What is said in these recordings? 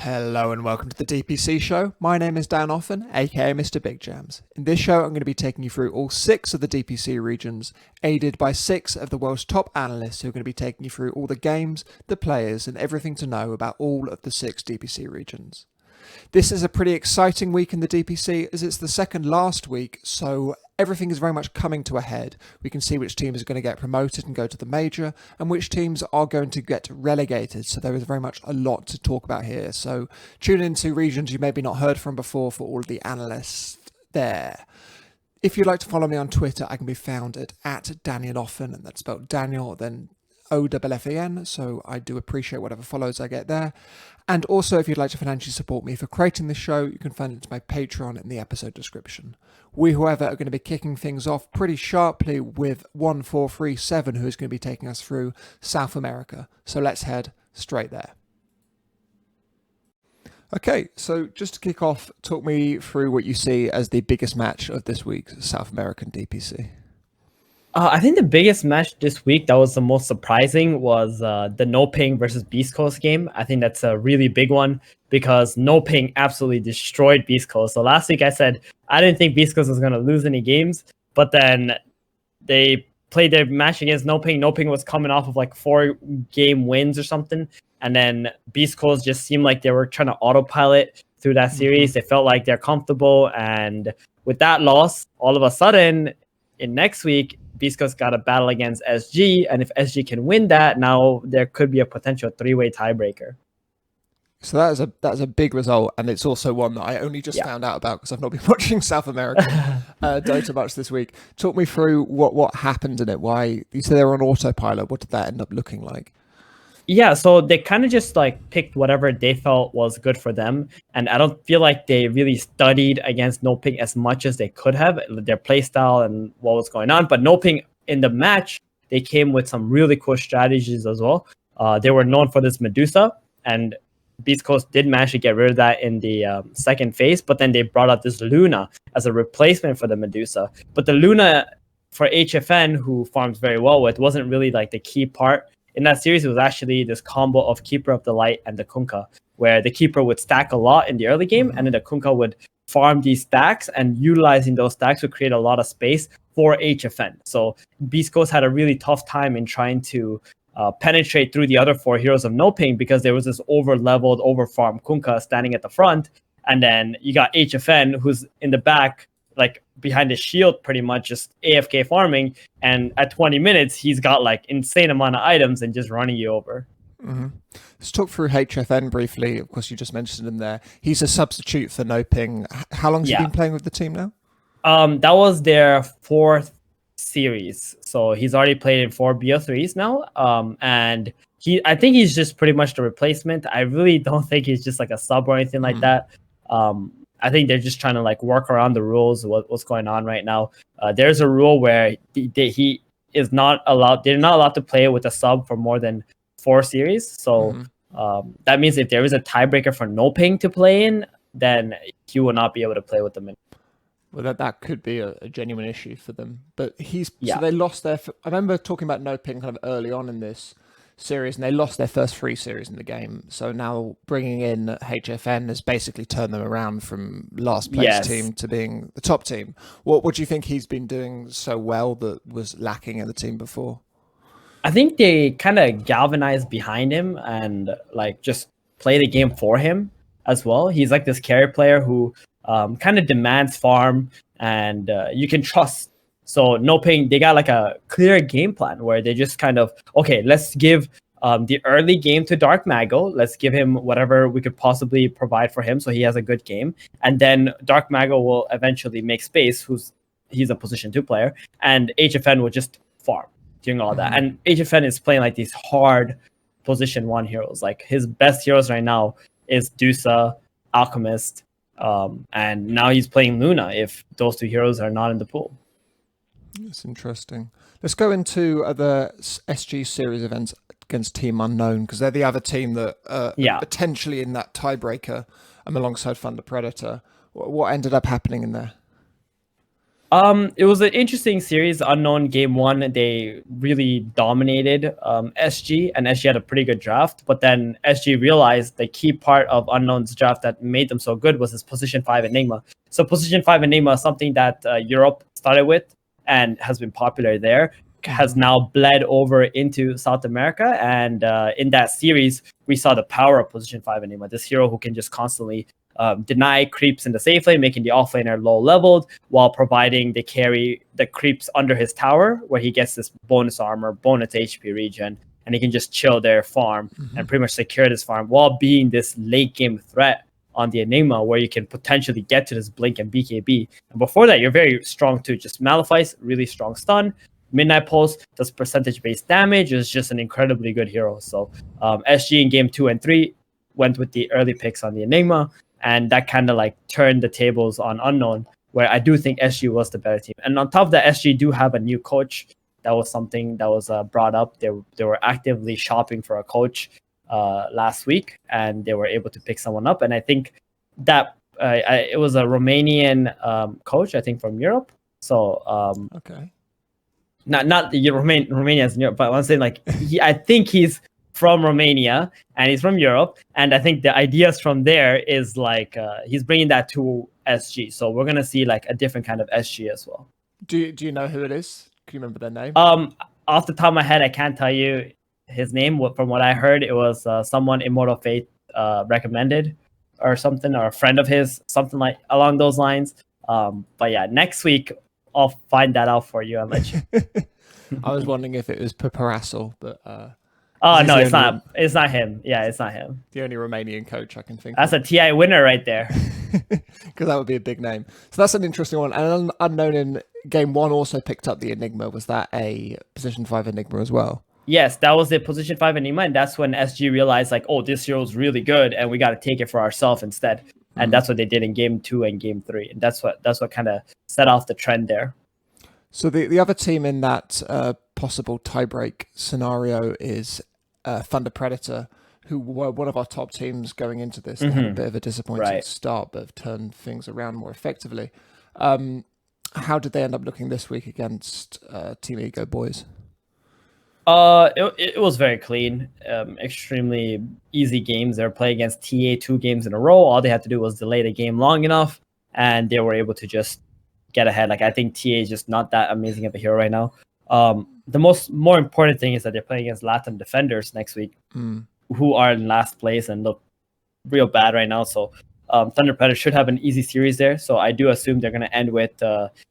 Hello and welcome to the DPC Show. My name is Dan Offen, aka Mr. Big Jams. In this show, I'm going to be taking you through all 6 of the DPC regions, aided by 6 of the world's top analysts who are going to be taking you through all the games, the players, and everything to know about all of the 6 DPC regions. This is a pretty exciting week in the DPC as it's the second last week, so everything is very much coming to a head. We can see which teams are going to get promoted and go to the major and which teams are going to get relegated, so there is very much a lot to talk about here. So tune into regions you maybe not heard from before for all of the analysts there. If you'd like to follow me on Twitter, I can be found at Daniel Offen, and that's spelled Daniel, then OFFEN, so I do appreciate whatever follows I get there. And also, if you'd like to financially support me for creating this show, you can find it to my Patreon in the episode description. We, however, are going to be kicking things off pretty sharply with 1437, who is going to be taking us through South America. So let's head straight there. Okay, so just to kick off, talk me through what you see as the biggest match of this week's South American DPC. I think the biggest match this week that was the most surprising was the No Ping versus Beast Coast game. I think that's a really big one because No Ping absolutely destroyed Beast Coast. So last week I said I didn't think Beast Coast was going to lose any games, but then they played their match against No Ping. No Ping was coming off of like 4-game wins or something, and then Beast Coast just seemed like they were trying to autopilot through that series. They felt like they're comfortable, and with that loss, all of a sudden in next week, Beast Coast got a battle against SG, and if SG can win that, now there could be a potential 3-way tiebreaker. So that is a big result, and it's also one that I only just found out about because I've not been watching South American Dota much this week. Talk me through what happened in it. Why you said they were on autopilot? What did that end up looking like? Yeah, so they kind of just like picked whatever they felt was good for them, and I don't feel like they really studied against No Ping as much as they could have, their playstyle and what was going on. But No Ping in the match, they came with some really cool strategies as well. They were known for this Medusa, and Beast Coast did manage to get rid of that in the second phase, but then they brought out this Luna as a replacement for the Medusa. But the Luna for HFN, who farms very well with, wasn't really like the key part. In that series, it was actually this combo of Keeper of the Light and the Kunkka, where the Keeper would stack a lot in the early game, and then the Kunkka would farm these stacks, and utilizing those stacks would create a lot of space for HFN. So Beast Coast had a really tough time in trying to penetrate through the other 4 heroes of No Ping because there was this over-leveled, over-farmed Kunkka standing at the front, and then you got HFN who's in the back, like behind the shield, pretty much just AFK farming, and at 20 minutes he's got like insane amount of items and just running you over. Let's talk through HFN briefly. Of course, you just mentioned him there. He's a substitute for No Ping. How long has he been playing with the team now? That was their 4th series, so he's already played in 4 BO3s now, and I think he's just pretty much the replacement. I really don't think he's just like a sub or anything like that. I think they're just trying to like work around the rules, what's going on right now. There's a rule where he is not allowed, they're not allowed to play with a sub for more than 4 series. So that means if there is a tiebreaker for No Ping to play in, then he will not be able to play with them. Well, that could be a genuine issue for them. But so they lost I remember talking about No Ping kind of early on in this series, and they lost their first 3 series in the game. So now bringing in HFN has basically turned them around from last place team to being the top team. What do you think he's been doing so well that was lacking in the team before? I think they kind of galvanized behind him and like just play the game for him as well. He's like this carry player who kind of demands farm and you can trust. So No Ping, they got like a clear game plan where they just kind of, okay, let's give the early game to Dark Mago. Let's give him whatever we could possibly provide for him so he has a good game. And then Dark Mago will eventually make space, he's a position 2 player, and HFN will just farm doing all that. And HFN is playing like these hard position 1 heroes. Like his best heroes right now is Dusa, Alchemist, and now he's playing Luna if those 2 heroes are not in the pool. That's interesting. Let's go into the SG series events against Team Unknown, because they're the other team that potentially in that tiebreaker alongside Thunder Predator. What ended up happening in there? It was an interesting series. Unknown game one, they really dominated SG, and SG had a pretty good draft. But then SG realized the key part of Unknown's draft that made them so good was his position 5 Enigma. So position 5 Enigma is something that Europe started with and has been popular there, has now bled over into South America. And in that series, we saw the power of position 5 Enigma, this hero who can just constantly deny creeps in the safe lane, making the off laner low leveled while providing the carry the creeps under his tower, where he gets this bonus armor, bonus HP regen, and he can just chill their farm and pretty much secure this farm while being this late game threat on the Enigma, where you can potentially get to this blink and BKB. And before that, you're very strong too. Just Malefice, really strong stun. Midnight Pulse does percentage based damage. Is just an incredibly good hero. So SG in game 2 and 3 went with the early picks on the Enigma. And that kind of like turned the tables on Unknown, where I do think SG was the better team. And on top of that, SG do have a new coach. That was something that was brought up. They were actively shopping for a coach last week, and they were able to pick someone up. And I think that it was a Romanian coach, I think from Europe. So okay, not the Romania's in Europe, but I'm saying like I think he's from Romania and he's from Europe, and I think the ideas from there is like he's bringing that to SG, so we're gonna see like a different kind of SG as well. Do you know who it is? Can you remember their name? Off the top of my head, I can't tell you his name. From what I heard, it was someone Immortal Fate recommended or something, or a friend of his, something like along those lines. But yeah, next week I'll find that out for you and let you. I was wondering if it was Paparasol, but oh no, it's not. It's not him. Yeah, it's not him. The only Romanian coach I can think That's of. a TI winner right there. Because that would be a big name. So that's an interesting one. And Unknown in game 1 also picked up the Enigma. Was that a position 5 Enigma as well? Yes, that was the position 5 Enigma, and that's when SG realized like, oh, this hero's really good, and we got to take it for ourselves instead. And that's what they did in game 2 and game 3, and that's what kind of set off the trend there. So the other team in that possible tiebreak scenario is Thunder Predator, who were one of our top teams going into this. They had a bit of a disappointing start, but have turned things around more effectively. How did they end up looking this week against Team Ego boys? It was very clean, extremely easy games. They were playing against TA 2 games in a row. All they had to do was delay the game long enough, and they were able to just get ahead. Like, I think TA is just not that amazing of a hero right now. The more important thing is that they're playing against Latin defenders next week, who are in last place and look real bad right now. So Thunder Predator should have an easy series there. So I do assume they're going to end with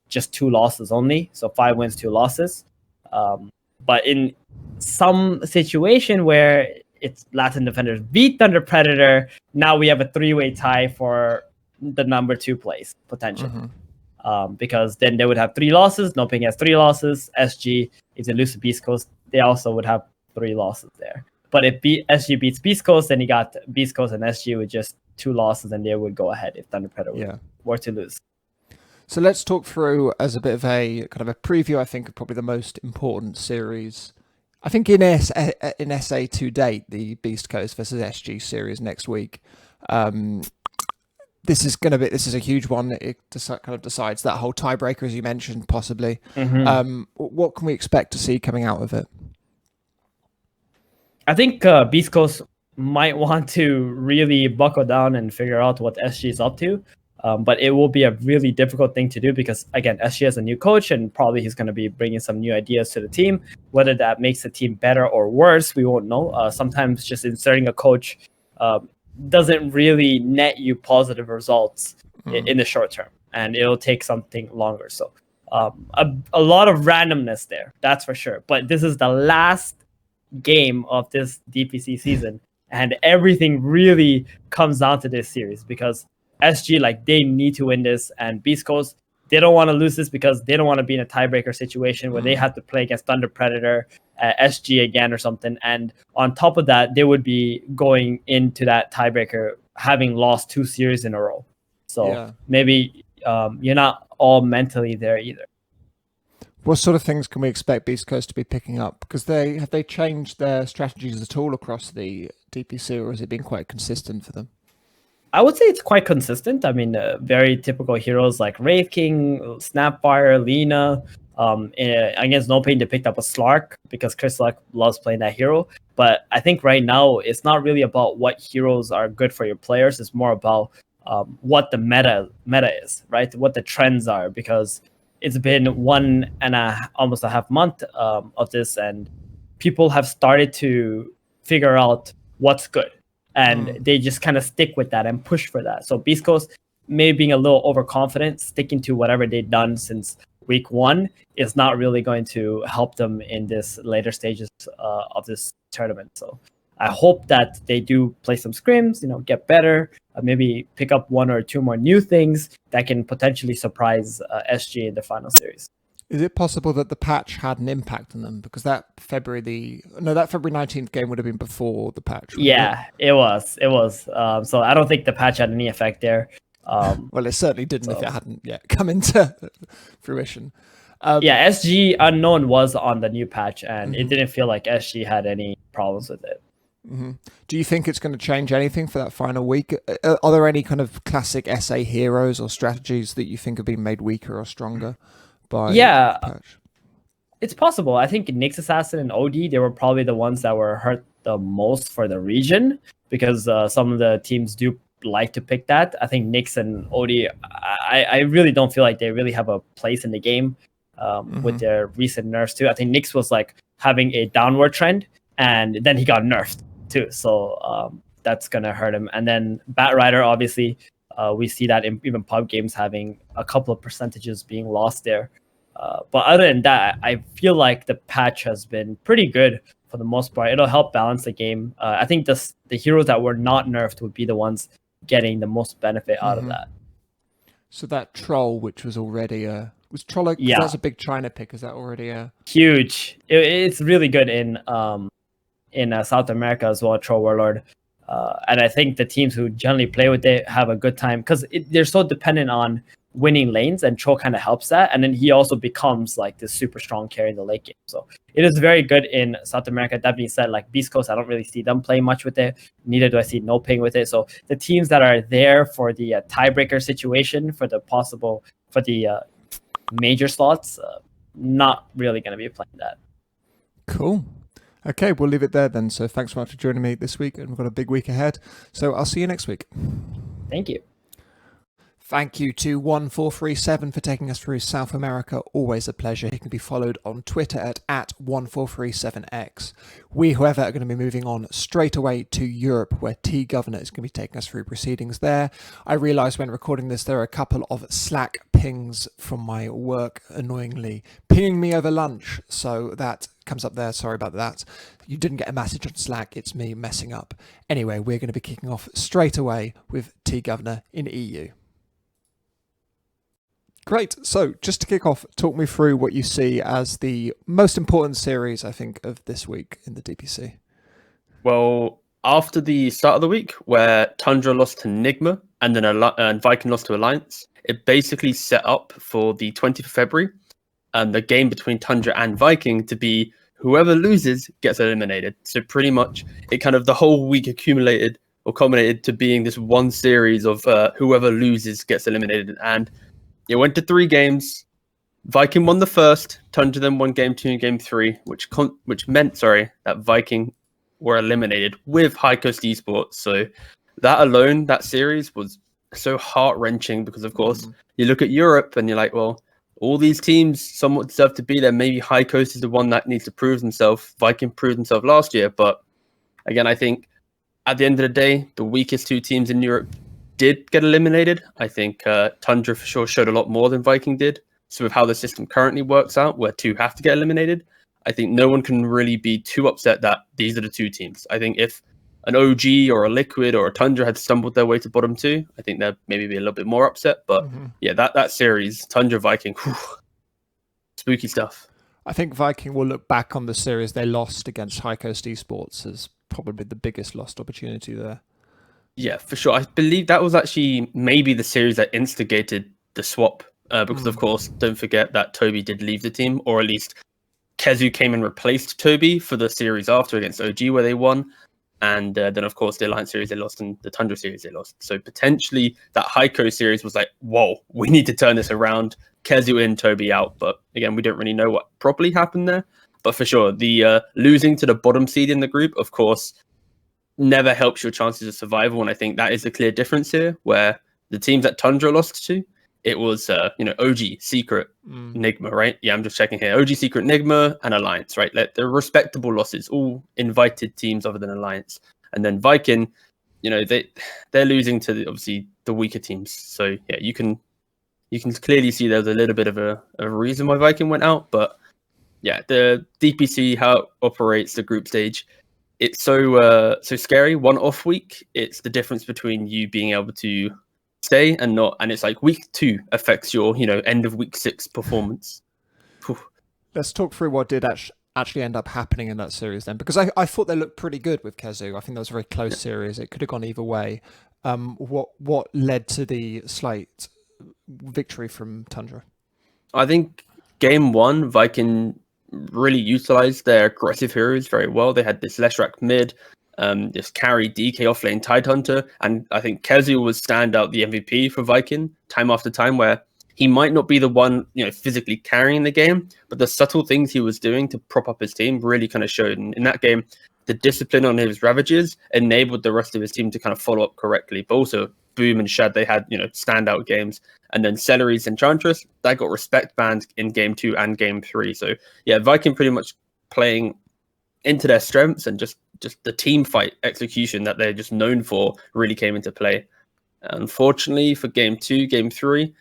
just 2 losses only. So 5 wins, 2 losses. But in some situation where it's Latin defenders beat Thunder Predator, now we have a 3-way tie for the number 2 place potentially. Because then they would have 3 losses. Noping has 3 losses. SG, if they lose to Beast Coast, they also would have 3 losses there. But if SG beats Beast Coast, then you got Beast Coast and SG with just 2 losses, and they would go ahead if Thunder Predator were to lose. So let's talk through, as a bit of a kind of a preview, I think, of probably the most important series. I think in SA to date, the Beast Coast versus SG series next week. This is a huge one. It kind of decides that whole tiebreaker, as you mentioned, possibly. What can we expect to see coming out of it? I think Beast Coast might want to really buckle down and figure out what SG is up to. But it will be a really difficult thing to do because, again, SG has a new coach and probably he's going to be bringing some new ideas to the team. Whether that makes the team better or worse, we won't know. Sometimes just inserting a coach doesn't really net you positive results in the short term, and it'll take something longer. So a lot of randomness there, that's for sure. But this is the last game of this DPC season, and everything really comes down to this series because SG, like, they need to win this, and Beast Coast, they don't want to lose this because they don't want to be in a tiebreaker situation where they have to play against Thunder Predator, SG again or something. And on top of that, they would be going into that tiebreaker having lost 2 series in a row. So maybe you're not all mentally there either. What sort of things can we expect Beast Coast to be picking up? Because have they changed their strategies at all across the DPC, or has it been quite consistent for them? I would say it's quite consistent. I mean, very typical heroes like Wraith King, Snapfire, Lena. Against No Pain, they picked up a Slark because Chris Luck loves playing that hero. But I think right now it's not really about what heroes are good for your players. It's more about what the meta is, right? What the trends are, because it's been almost a half month of this, and people have started to figure out what's good, and they just kind of stick with that and push for that. So Beast Coast, maybe being a little overconfident, sticking to whatever they've done since week one, is not really going to help them in this later stages of this tournament. So I hope that they do play some scrims, get better, maybe pick up one or two more new things that can potentially surprise SG in the final series. Is it possible that the patch had an impact on them? Because that February 19th game would have been before the patch. Yeah, it was. So I don't think the patch had any effect there. Well, it certainly didn't if it hadn't yet come into fruition. SG Unknown was on the new patch, and it didn't feel like SG had any problems with it. Do you think it's going to change anything for that final week? Are there any kind of classic SA heroes or strategies that you think have been made weaker or stronger by the patch? It's possible. I think Nyx Assassin and OD, they were probably the ones that were hurt the most for the region, because some of the teams do like to pick that. I think Nyx and OD, I really don't feel like they really have a place in the game with their recent nerfs too. I think Nyx was like having a downward trend, and then he got nerfed too. So that's going to hurt him. And then Bat Rider, obviously, we see that in even pub games having a couple of percentages being lost there. But other than that, I feel like the patch has been pretty good for the most part. It'll help balance the game. I think the heroes that were not nerfed would be the ones getting the most benefit out of that. So that Troll, which was already was Troll, that's a big China pick. Is that already huge? It's really good in South America as well, Troll Warlord. And I think the teams who generally play with it have a good time, because they're so dependent on winning lanes, and Troll kind of helps that. And then he also becomes like this super strong carry in the late game. So it is very good in South America. That being said, like Beast Coast, I don't really see them play much with it. Neither do I see No Ping with it. So the teams that are there for the tiebreaker situation, for the major slots, not really going to be playing that. Cool. Okay, we'll leave it there then. So thanks so much for joining me this week, and we've got a big week ahead. So I'll see you next week. Thank you. Thank you to 1437 for taking us through South America. Always a pleasure. He can be followed on Twitter at 1437x. We, however, are going to be moving on straight away to Europe, where T Governor is going to be taking us through proceedings there. I realise when recording this, there are a couple of Slack pings from my work, annoyingly pinging me over lunch. So that comes up there. Sorry about that. You didn't get a message on Slack. It's me messing up. Anyway, we're going to be kicking off straight away with T Governor in EU. Great. So just to kick off, talk me through what you see as the most important series, I think, of this week in the DPC. Well, after the start of the week, where Tundra lost to Nigma and then Viking lost to Alliance, it basically set up for the 20th of February and the game between Tundra and Viking to be whoever loses gets eliminated. So pretty much it kind of the whole week accumulated or culminated to being this one series of whoever loses gets eliminated. And it went to 3 games. Viking won the first. Tundra then won game 2 and game 3, which meant that Viking were eliminated with High Coast Esports. So that alone, that series was so heart-wrenching, because of course you look at Europe and you're like, well, all these teams somewhat deserve to be there. Maybe High Coast is the one that needs to prove themselves. Viking proved themselves last year, but again, I think at the end of the day, the weakest 2 teams in Europe did get eliminated. I think Tundra for sure showed a lot more than Viking did. So with how the system currently works out, where 2 have to get eliminated, I think no one can really be too upset that these are the 2 teams. I think if an OG or a Liquid or a Tundra had stumbled their way to bottom 2, I think they'd maybe be a little bit more upset. But yeah, that series, Tundra Viking, spooky stuff. I think Viking will look back on the series they lost against High Coast Esports as probably the biggest lost opportunity there. Yeah, for sure. I believe that was actually maybe the series that instigated the swap, because of course, don't forget that Toby did leave the team, or at least Kezu came and replaced Toby for the series after against OG where they won. And then, of course, the Alliance series they lost and the Tundra series they lost. So potentially that Heiko series was like, whoa, we need to turn this around. Kezu in, Toby out. But again, we don't really know what properly happened there. But for sure, the losing to the bottom seed in the group, of course, never helps your chances of survival. And I think that is the clear difference here, where the teams that Tundra lost to, it was, OG, Secret, Nigma, right? Yeah, I'm just checking here. OG, Secret, Nigma, and Alliance, right? They're respectable losses, all invited teams other than Alliance. And then Viking, they're losing to obviously the weaker teams. So yeah, you can clearly see there's a little bit of a reason why Viking went out. But yeah, the DPC, how it operates, the group stage, it's so scary. One off week, it's the difference between you being able to stay and not, and it's like week 2 affects your end of week 6 performance. Let's talk through what did actually end up happening in that series then, because I thought they looked pretty good with Kezu. I think that was a very close series. It could have gone either way. What led to the slight victory from Tundra? I think game 1, Viking really utilized their aggressive heroes very well. They had this Leshrac mid, this carry DK offlane Tidehunter, and I think Kezu was stand out the MVP for Viking time after time, where he might not be the one physically carrying the game, but the subtle things he was doing to prop up his team really kind of showed. And in that game, the discipline on his Ravages enabled the rest of his team to kind of follow up correctly. But also Boom and Shad, they had standout games, and then Celery's Enchantress that got respect banned in game 2 and game 3. So yeah, Viking pretty much playing into their strengths, and just the team fight execution that they're just known for really came into play. Unfortunately for game 2, game 3,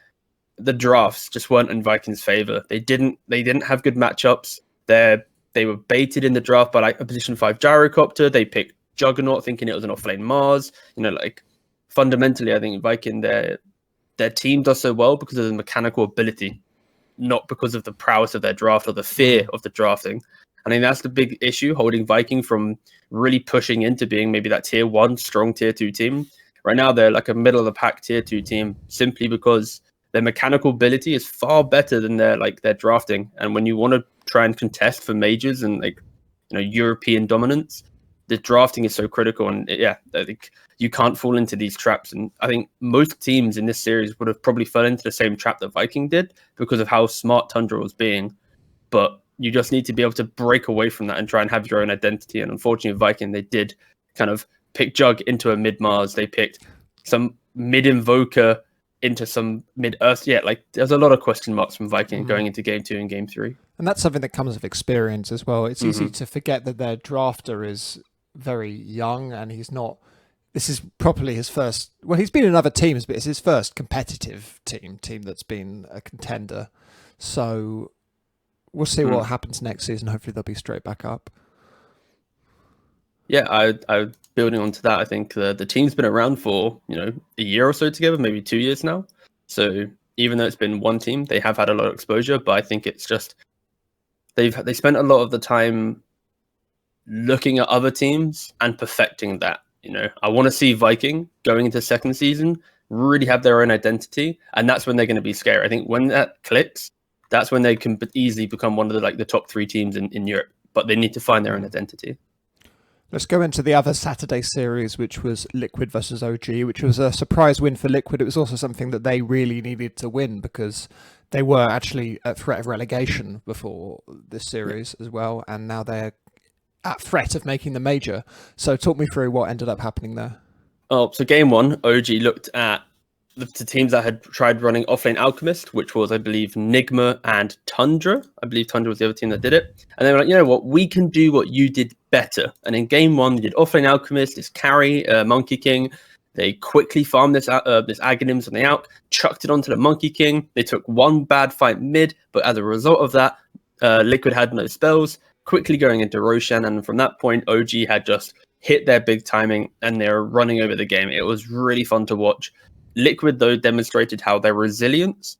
the drafts just weren't in Vikings' favor. They didn't have good matchups. They were baited in the draft by like a position 5 gyrocopter. They picked Juggernaut thinking it was an offlane Mars. Fundamentally, I think Viking, their team does so well because of the mechanical ability, not because of the prowess of their draft or the fear of the drafting. I think that's the big issue holding Viking from really pushing into being maybe that tier 1 strong tier 2 team. Right now, they're like a middle of the pack tier 2 team simply because their mechanical ability is far better than their drafting. And when you want to try and contest for majors and European dominance, the drafting is so critical. And yeah, I think you can't fall into these traps. And I think most teams in this series would have probably fell into the same trap that Viking did because of how smart Tundra was being. But you just need to be able to break away from that and try and have your own identity. And unfortunately, Viking, they did kind of pick Jug into a mid-Mars. They picked some mid-Invoker into some mid-Earth. Yeah, there's a lot of question marks from Viking going into game 2 and game 3. And that's something that comes with experience as well. It's easy to forget that their drafter is very young and he's not... This is probably his first... Well, he's been in other teams, but it's his first competitive team that's been a contender. So... We'll see what happens next season. Hopefully they'll be straight back up. Yeah, I building on to that, I think the team's been around for, a year or so together, maybe 2 years now. So even though it's been one team, they have had a lot of exposure, but I think it's just they spent a lot of the time looking at other teams and perfecting that. I want to see Viking going into second season really have their own identity, and that's when they're going to be scary. I think when that clicks, that's when they can easily become one of the top 3 teams in Europe, but they need to find their own identity. Let's go into the other Saturday series, which was Liquid versus OG, which was a surprise win for Liquid. It was also something that they really needed to win because they were actually at threat of relegation before this series as well, and now they're at threat of making the major. So talk me through what ended up happening there. Oh, so game 1, OG looked at the teams that had tried running offlane Alchemist, which was, I believe, Nigma and Tundra. I believe Tundra was the other team that did it. And they were like, you know what, we can do what you did better. And in game 1, they did offlane Alchemist, this carry, Monkey King. They quickly farmed this Aghanims on the Alch, chucked it onto the Monkey King. They took one bad fight mid, but as a result of that, Liquid had no spells, quickly going into Roshan. And from that point, OG had just hit their big timing and they were running over the game. It was really fun to watch. Liquid, though, demonstrated how their resilience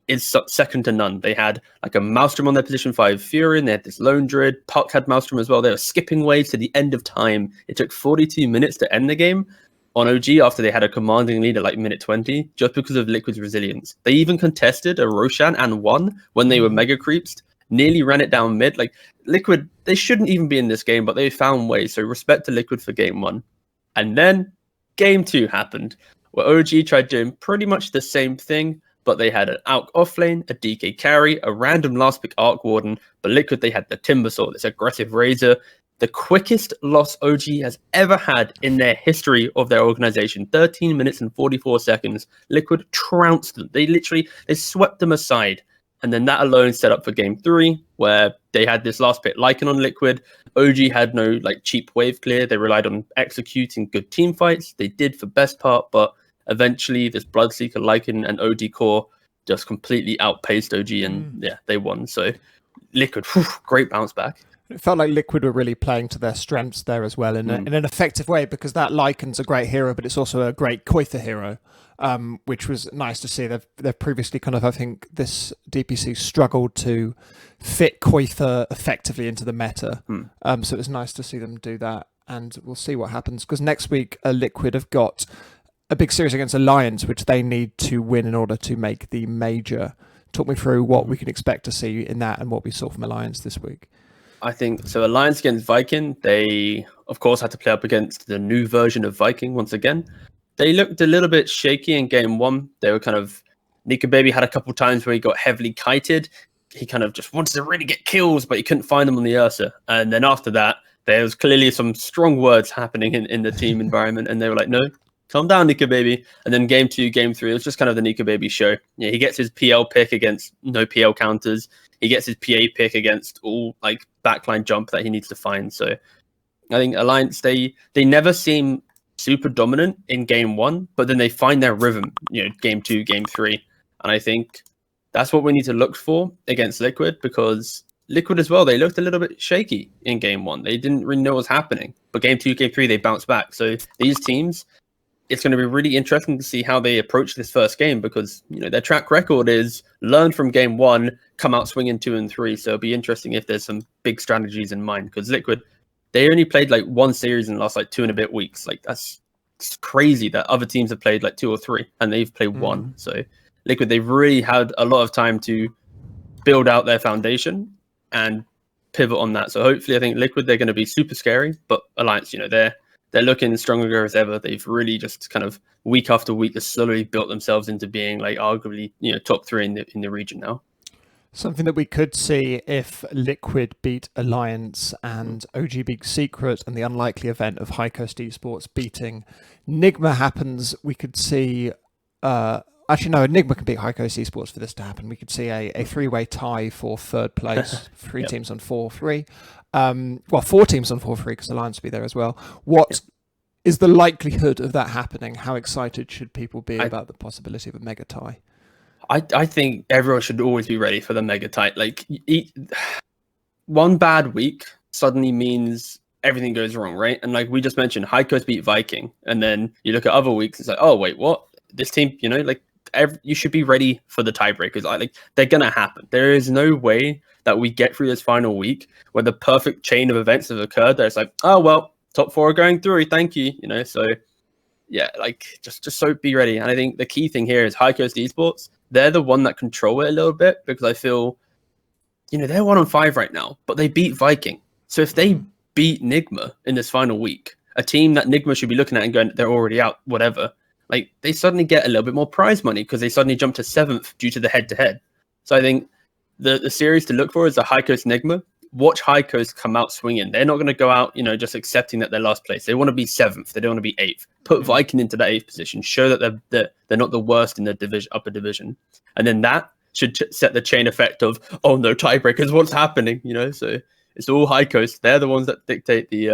is second to none. They had a Maelstrom on their position 5 Furin. They had this Lone Druid. Puck had Maelstrom as well. They were skipping waves to the end of time. It took 42 minutes to end the game on OG after they had a commanding lead at minute 20, just because of Liquid's resilience. They even contested a Roshan and won when they were mega creeps. nearly ran it down mid. Like Liquid, they shouldn't even be in this game, but they found ways. So respect to Liquid for game 1. And then game 2 happened, where OG tried doing pretty much the same thing, but they had an Alk offlane, a DK carry, a random last pick Arc Warden, but Liquid, they had the Timbersaw, this aggressive Razor, the quickest loss OG has ever had in their history of their organization. 13 minutes and 44 seconds. Liquid trounced them. They swept them aside. And then that alone set up for game 3, where they had this last pick Lycan on Liquid. OG had no like cheap wave clear. They relied on executing good team fights. They did for best part, but eventually this Bloodseeker, Lycan, and OD Core just completely outpaced OG, and yeah, they won. So Liquid, great bounce back. It felt like Liquid were really playing to their strengths there as well in an effective way, because that Lycan's a great hero, but it's also a great Coither hero, which was nice to see. They've previously kind of, I think, this DPC struggled to fit Coither effectively into the meta. So it was nice to see them do that, and we'll see what happens, because next week Liquid have got a big series against Alliance, which they need to win in order to make the major. Talk me through what we can expect to see in that and what we saw from Alliance this week. I think so. Alliance against Viking, they of course had to play up against the new version of Viking once again. They looked a little bit shaky in game 1. They were kind of, Nika Baby had a couple times where he got heavily kited. He kind of just wanted to really get kills, but he couldn't find them on the Ursa. And then after that, there was clearly some strong words happening in the team environment, and they were like, no, calm down, Nika Baby. And then game 2, game 3, it was just kind of the Nika Baby show. Yeah, he gets his PL pick against no PL counters. He gets his PA pick against all like backline jump that he needs to find. So I think Alliance, they never seem super dominant in game 1, but then they find their rhythm, game 2, game 3. And I think that's what we need to look for against Liquid, because Liquid as well, they looked a little bit shaky in game 1. They didn't really know what was happening. But game 2, game 3, they bounced back. So these teams, it's going to be really interesting to see how they approach this first game, because their track record is learn from game 1, come out swinging 2 and 3. So it'll be interesting if there's some big strategies in mind, because Liquid, they only played like 1 series in the last like 2 and a bit weeks. Like it's crazy that other teams have played like 2 or 3 and they've played 1. So Liquid, they've really had a lot of time to build out their foundation and pivot on that. So hopefully, I think Liquid, they're going to be super scary, but Alliance, they're looking stronger as ever. They've really just kind of week after week, just slowly built themselves into being like arguably, top 3 in the region now. Something that we could see if Liquid beat Alliance and OG beat Secret, and the unlikely event of High Coast Esports beating Nigma happens, we could see... Actually, no, Enigma can beat High Coast Esports for this to happen. We could see a 3-way tie for 3rd place, 3 teams on 4-3. 4 teams on 4-3, because Alliance will be there as well. What is the likelihood of that happening? How excited should people be about the possibility of a mega tie? I think everyone should always be ready for the mega tie. Like, one bad week suddenly means everything goes wrong, right? And like we just mentioned, High Coast beat Viking, and then you look at other weeks, it's like, oh wait, what? This team, you should be ready for the tiebreakers. Like they're gonna happen. There is no way that we get through this final week where the perfect chain of events have occurred. That it's like, oh well, top 4 are going through. Thank you. So yeah, like just so be ready. And I think the key thing here is High Coast Esports. They're the one that control it a little bit, because I feel, they're 1-5 right now, but they beat Viking. So if they beat Nigma in this final week, a team that Nigma should be looking at and going, they're already out, whatever. Like they suddenly get a little bit more prize money because they suddenly jump to 7th due to the head-to-head. So I think the series to look for is the High Coast Nigma. Watch High Coast come out swinging. They're not going to go out, just accepting that they're last place. They want to be 7th. They don't want to be 8th. Put Viking into that 8th position. Show that they're not the worst in the upper division. And then that should set the chain effect of, oh no, tiebreakers, what's happening? So it's all High Coast. They're the ones that dictate the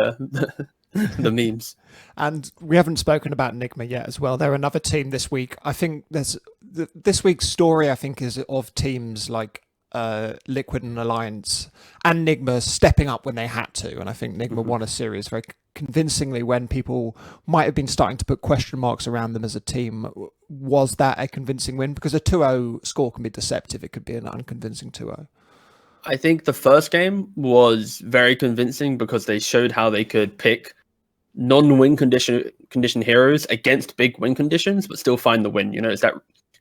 the memes. And we haven't spoken about Nigma yet as well. They're another team this week. I think there's this week's story, I think, is of teams like Liquid and Alliance and Nigma stepping up when they had to. And I think Nigma won a series very convincingly when people might have been starting to put question marks around them as a team. Was that a convincing win? Because a 2-0 score can be deceptive. It could be an unconvincing 2-0. I think the first game was very convincing because they showed how they could pick non-win condition heroes against big win conditions, but still find the win. It's that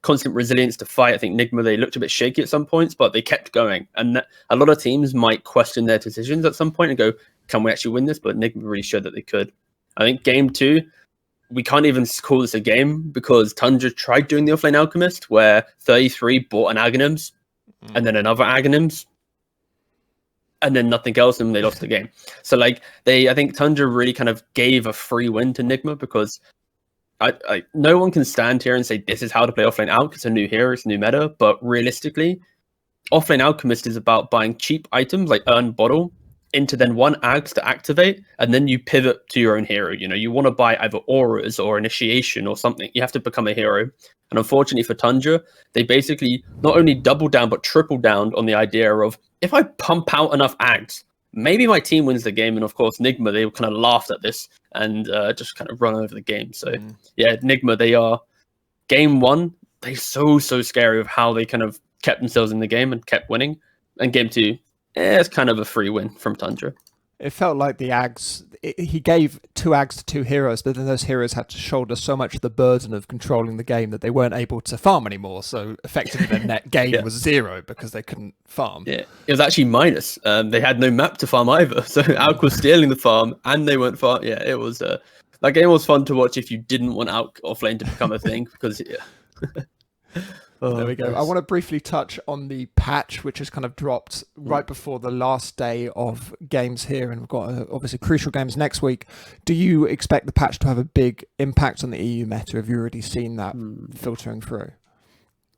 constant resilience to fight. I think Nigma, they looked a bit shaky at some points, but they kept going. And a lot of teams might question their decisions at some point and go, can we actually win this? But Nigma really showed that they could. I think game 2, we can't even call this a game because Tundra tried doing the Offlane Alchemist where 33 bought an Aghanims and then another Aghanims and then nothing else, and they lost the game. So like I think Tundra really kind of gave a free win to Nigma because no one can stand here and say this is how to play Offlane Alch. It's a new hero, it's a new meta, but realistically, Offlane Alchemist is about buying cheap items like Earn Bottle into then one Ags to activate, and then you pivot to your own hero. You know, you want to buy either auras or initiation or something. You have to become a hero. And unfortunately for Tundra, they basically not only double down but triple down on the idea of if I pump out enough Ags, maybe my team wins the game. And of course, Nigma, they kind of laughed at this and just kind of run over the game. So yeah, Nigma, they are game 1. They're so scary of how they kind of kept themselves in the game and kept winning. And game 2, it's kind of a free win from Tundra. It felt like the Ags, he gave 2 Ags to 2 heroes, but then those heroes had to shoulder so much of the burden of controlling the game that they weren't able to farm anymore. So effectively their net gain was 0 because they couldn't farm. Yeah, it was actually minus. They had no map to farm either. So Alch was stealing the farm and they weren't farm. Yeah, it was, that game was fun to watch if you didn't want Alch offlane to become a thing because, yeah. There we go. I want to briefly touch on the patch, which has kind of dropped right before the last day of games here, and we've got obviously crucial games next week. Do you expect the patch to have a big impact on the EU meta? Have you already seen that filtering through?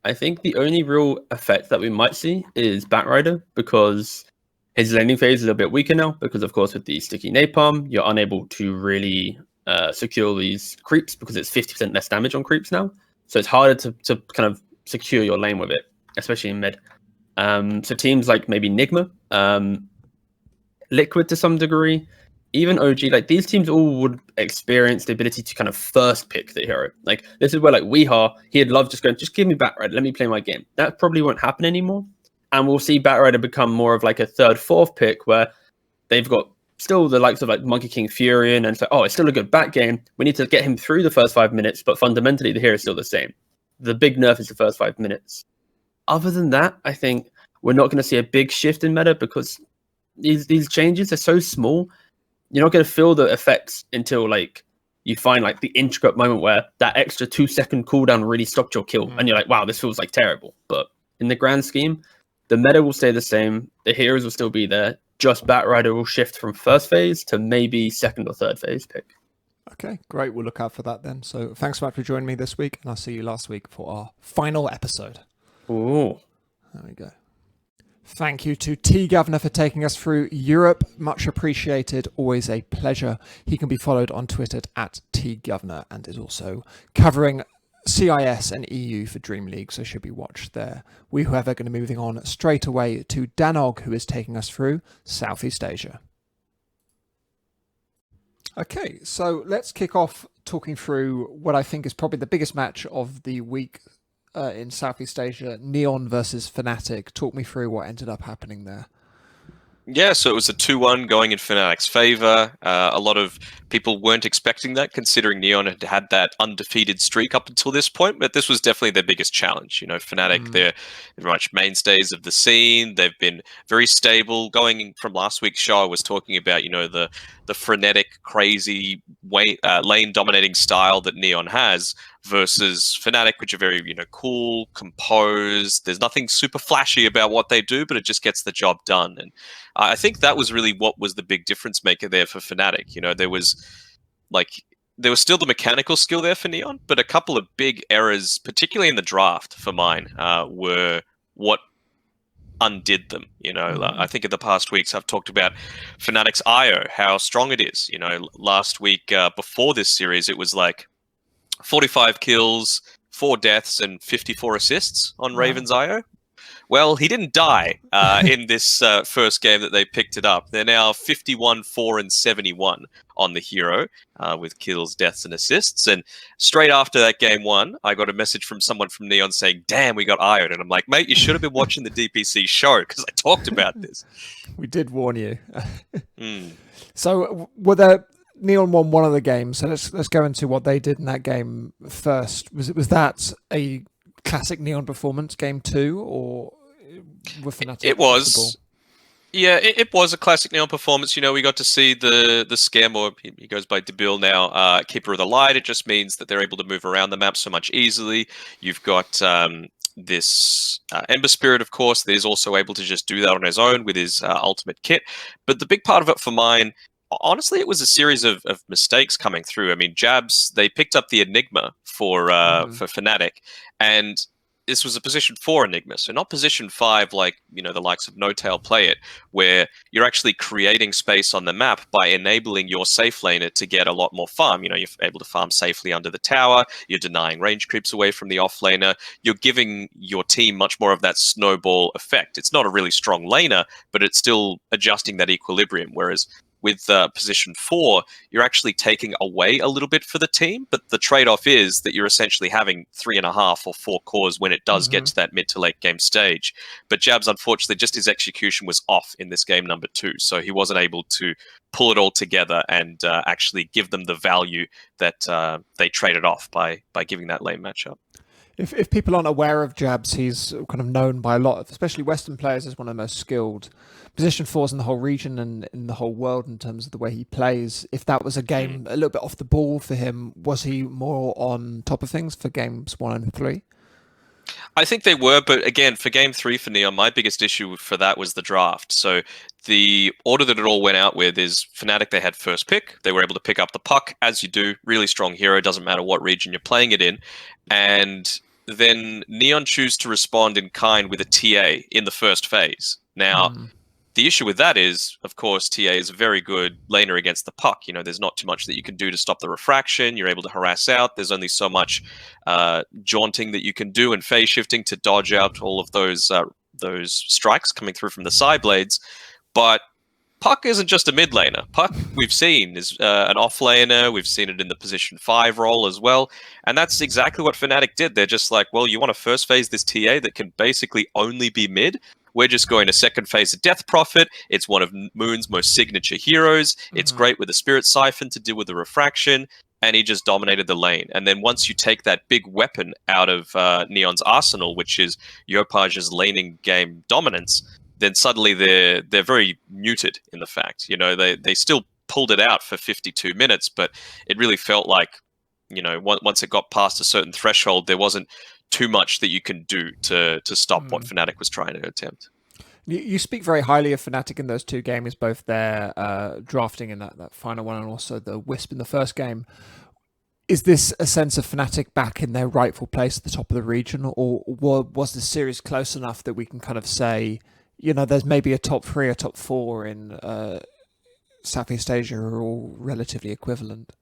I think the only real effect that we might see is Batrider, because his laning phase is a bit weaker now, because of course with the sticky napalm, you're unable to really secure these creeps because it's 50% less damage on creeps now. So it's harder to kind of secure your lane with it, especially in mid. So teams like maybe Nigma, Liquid to some degree, even OG, like these teams all would experience the ability to kind of first pick the hero. Like this is where like Weehaw, he'd love just going, just give me Batrider, let me play my game. That probably won't happen anymore. And we'll see Batrider become more of like a 3rd, 4th pick where they've got still the likes of like Monkey King Furion and it's like, oh, it's still a good back game. We need to get him through the first 5 minutes, but fundamentally the hero is still the same. The big nerf is the first 5 minutes. Other than that, I think we're not going to see a big shift in meta because these changes are so small. You're not going to feel the effects until like you find like the intricate moment where that extra 2-second cooldown really stopped your kill, and you're like, wow, this feels like terrible. But in the grand scheme, the meta will stay the same. The heroes will still be there. Just Batrider will shift from first phase to maybe 2nd or 3rd phase pick. Okay, great. We'll look out for that then. So thanks so much for joining me this week, and I'll see you last week for our final episode. Ooh. There we go. Thank you to T Governor for taking us through Europe. Much appreciated. Always a pleasure. He can be followed on Twitter at T Governor and is also covering CIS and EU for Dream League, so should be watched there. We, however, are going to be moving on straight away to Danog, who is taking us through Southeast Asia. Okay, so let's kick off talking through what I think is probably the biggest match of the week in Southeast Asia, Neon versus Fnatic. Talk me through what ended up happening there. Yeah, so it was a 2-1 going in Fnatic's favour. A lot of people weren't expecting that, considering Neon had had that undefeated streak up until this point, but this was definitely their biggest challenge. You know, Fnatic, they're very much mainstays of the scene. They've been very stable. Going from last week's show, I was talking about, you know, the frenetic, crazy lane-dominating style that Neon has versus Fnatic, which are very, you know, cool, composed. There's nothing super flashy about what they do, but it just gets the job done. And I think that was really what was the big difference maker there for Fnatic. You know, there was still the mechanical skill there for Neon, but a couple of big errors, particularly in the draft for mine, were what undid them. You know, I think in the past weeks I've talked about Fnatic's IO, how strong it is. You know, last week before this series, it was like 45 kills, 4 deaths, and 54 assists on Raven's IO. Well, he didn't die in this first game that they picked it up. They're now 51, 4, and 71 on the hero with kills, deaths, and assists. And straight after that game 1, I got a message from someone from Neon saying, damn, we got IO'd. And I'm like, mate, you should have been watching the DPC show because I talked about this. We did warn you. So were there... Neon won one of the games, so let's go into what they did in that game first. Was that a classic Neon performance, game 2, or were Fnatic It was. Yeah, it was a classic Neon performance. You know, we got to see the scam, or he goes by Debil now, Keeper of the Light. It just means that they're able to move around the map so much easily. You've got this Ember Spirit, of course, that is also able to just do that on his own with his ultimate kit. But the big part of it for mine, honestly, it was a series of mistakes coming through. I mean, Jabs, they picked up the Enigma for Fnatic, and this was a position 4 Enigma, so not position 5 like, you know, the likes of No Tail play it, where you're actually creating space on the map by enabling your safe laner to get a lot more farm. You know, you're able to farm safely under the tower, you're denying range creeps away from the off laner, you're giving your team much more of that snowball effect. It's not a really strong laner, but it's still adjusting that equilibrium, whereas with position 4, you're actually taking away a little bit for the team, but the trade-off is that you're essentially having 3.5 or 4 cores when it does get to that mid to late game stage. But Jabs, unfortunately, just his execution was off in this game number 2, so he wasn't able to pull it all together and actually give them the value that they traded off by giving that lane matchup. If people aren't aware of Jabs, he's kind of known by a lot of, especially Western players, as one of the most skilled position 4s in the whole region and in the whole world in terms of the way he plays. If that was a game a little bit off the ball for him, was he more on top of things for games 1 and 3? I think they were, but again, for game 3 for Neon, my biggest issue for that was the draft. So the order that it all went out with is Fnatic, they had first pick. They were able to pick up the puck, as you do. Really strong hero, doesn't matter what region you're playing it in. And then Neon choose to respond in kind with a TA in the first phase. Now, the issue with that is, of course, TA is a very good laner against the puck. You know, there's not too much that you can do to stop the refraction. You're able to harass out. There's only so much jaunting that you can do and phase shifting to dodge out all of those strikes coming through from the side blades. But Puck isn't just a mid laner. Puck, we've seen, is an off laner. We've seen it in the position 5 role as well. And that's exactly what Fnatic did. They're just like, well, you want to first phase this TA that can basically only be mid? We're just going to second phase of Death Prophet. It's one of Moon's most signature heroes. It's great with the Spirit Siphon to deal with the refraction. And he just dominated the lane. And then once you take that big weapon out of Neon's arsenal, which is Yopaj's laning game dominance, then suddenly they're very muted in the fact. You know, they still pulled it out for 52 minutes, but it really felt like, you know, once it got past a certain threshold, there wasn't too much that you can do to stop what Fnatic was trying to attempt. You speak very highly of Fnatic in those 2 games, both their drafting in that final one and also the Wisp in the first game. Is this a sense of Fnatic back in their rightful place at the top of the region, or was the series close enough that we can kind of say, you know, there's maybe a top 3 or top 4 in Southeast Asia are all relatively equivalent?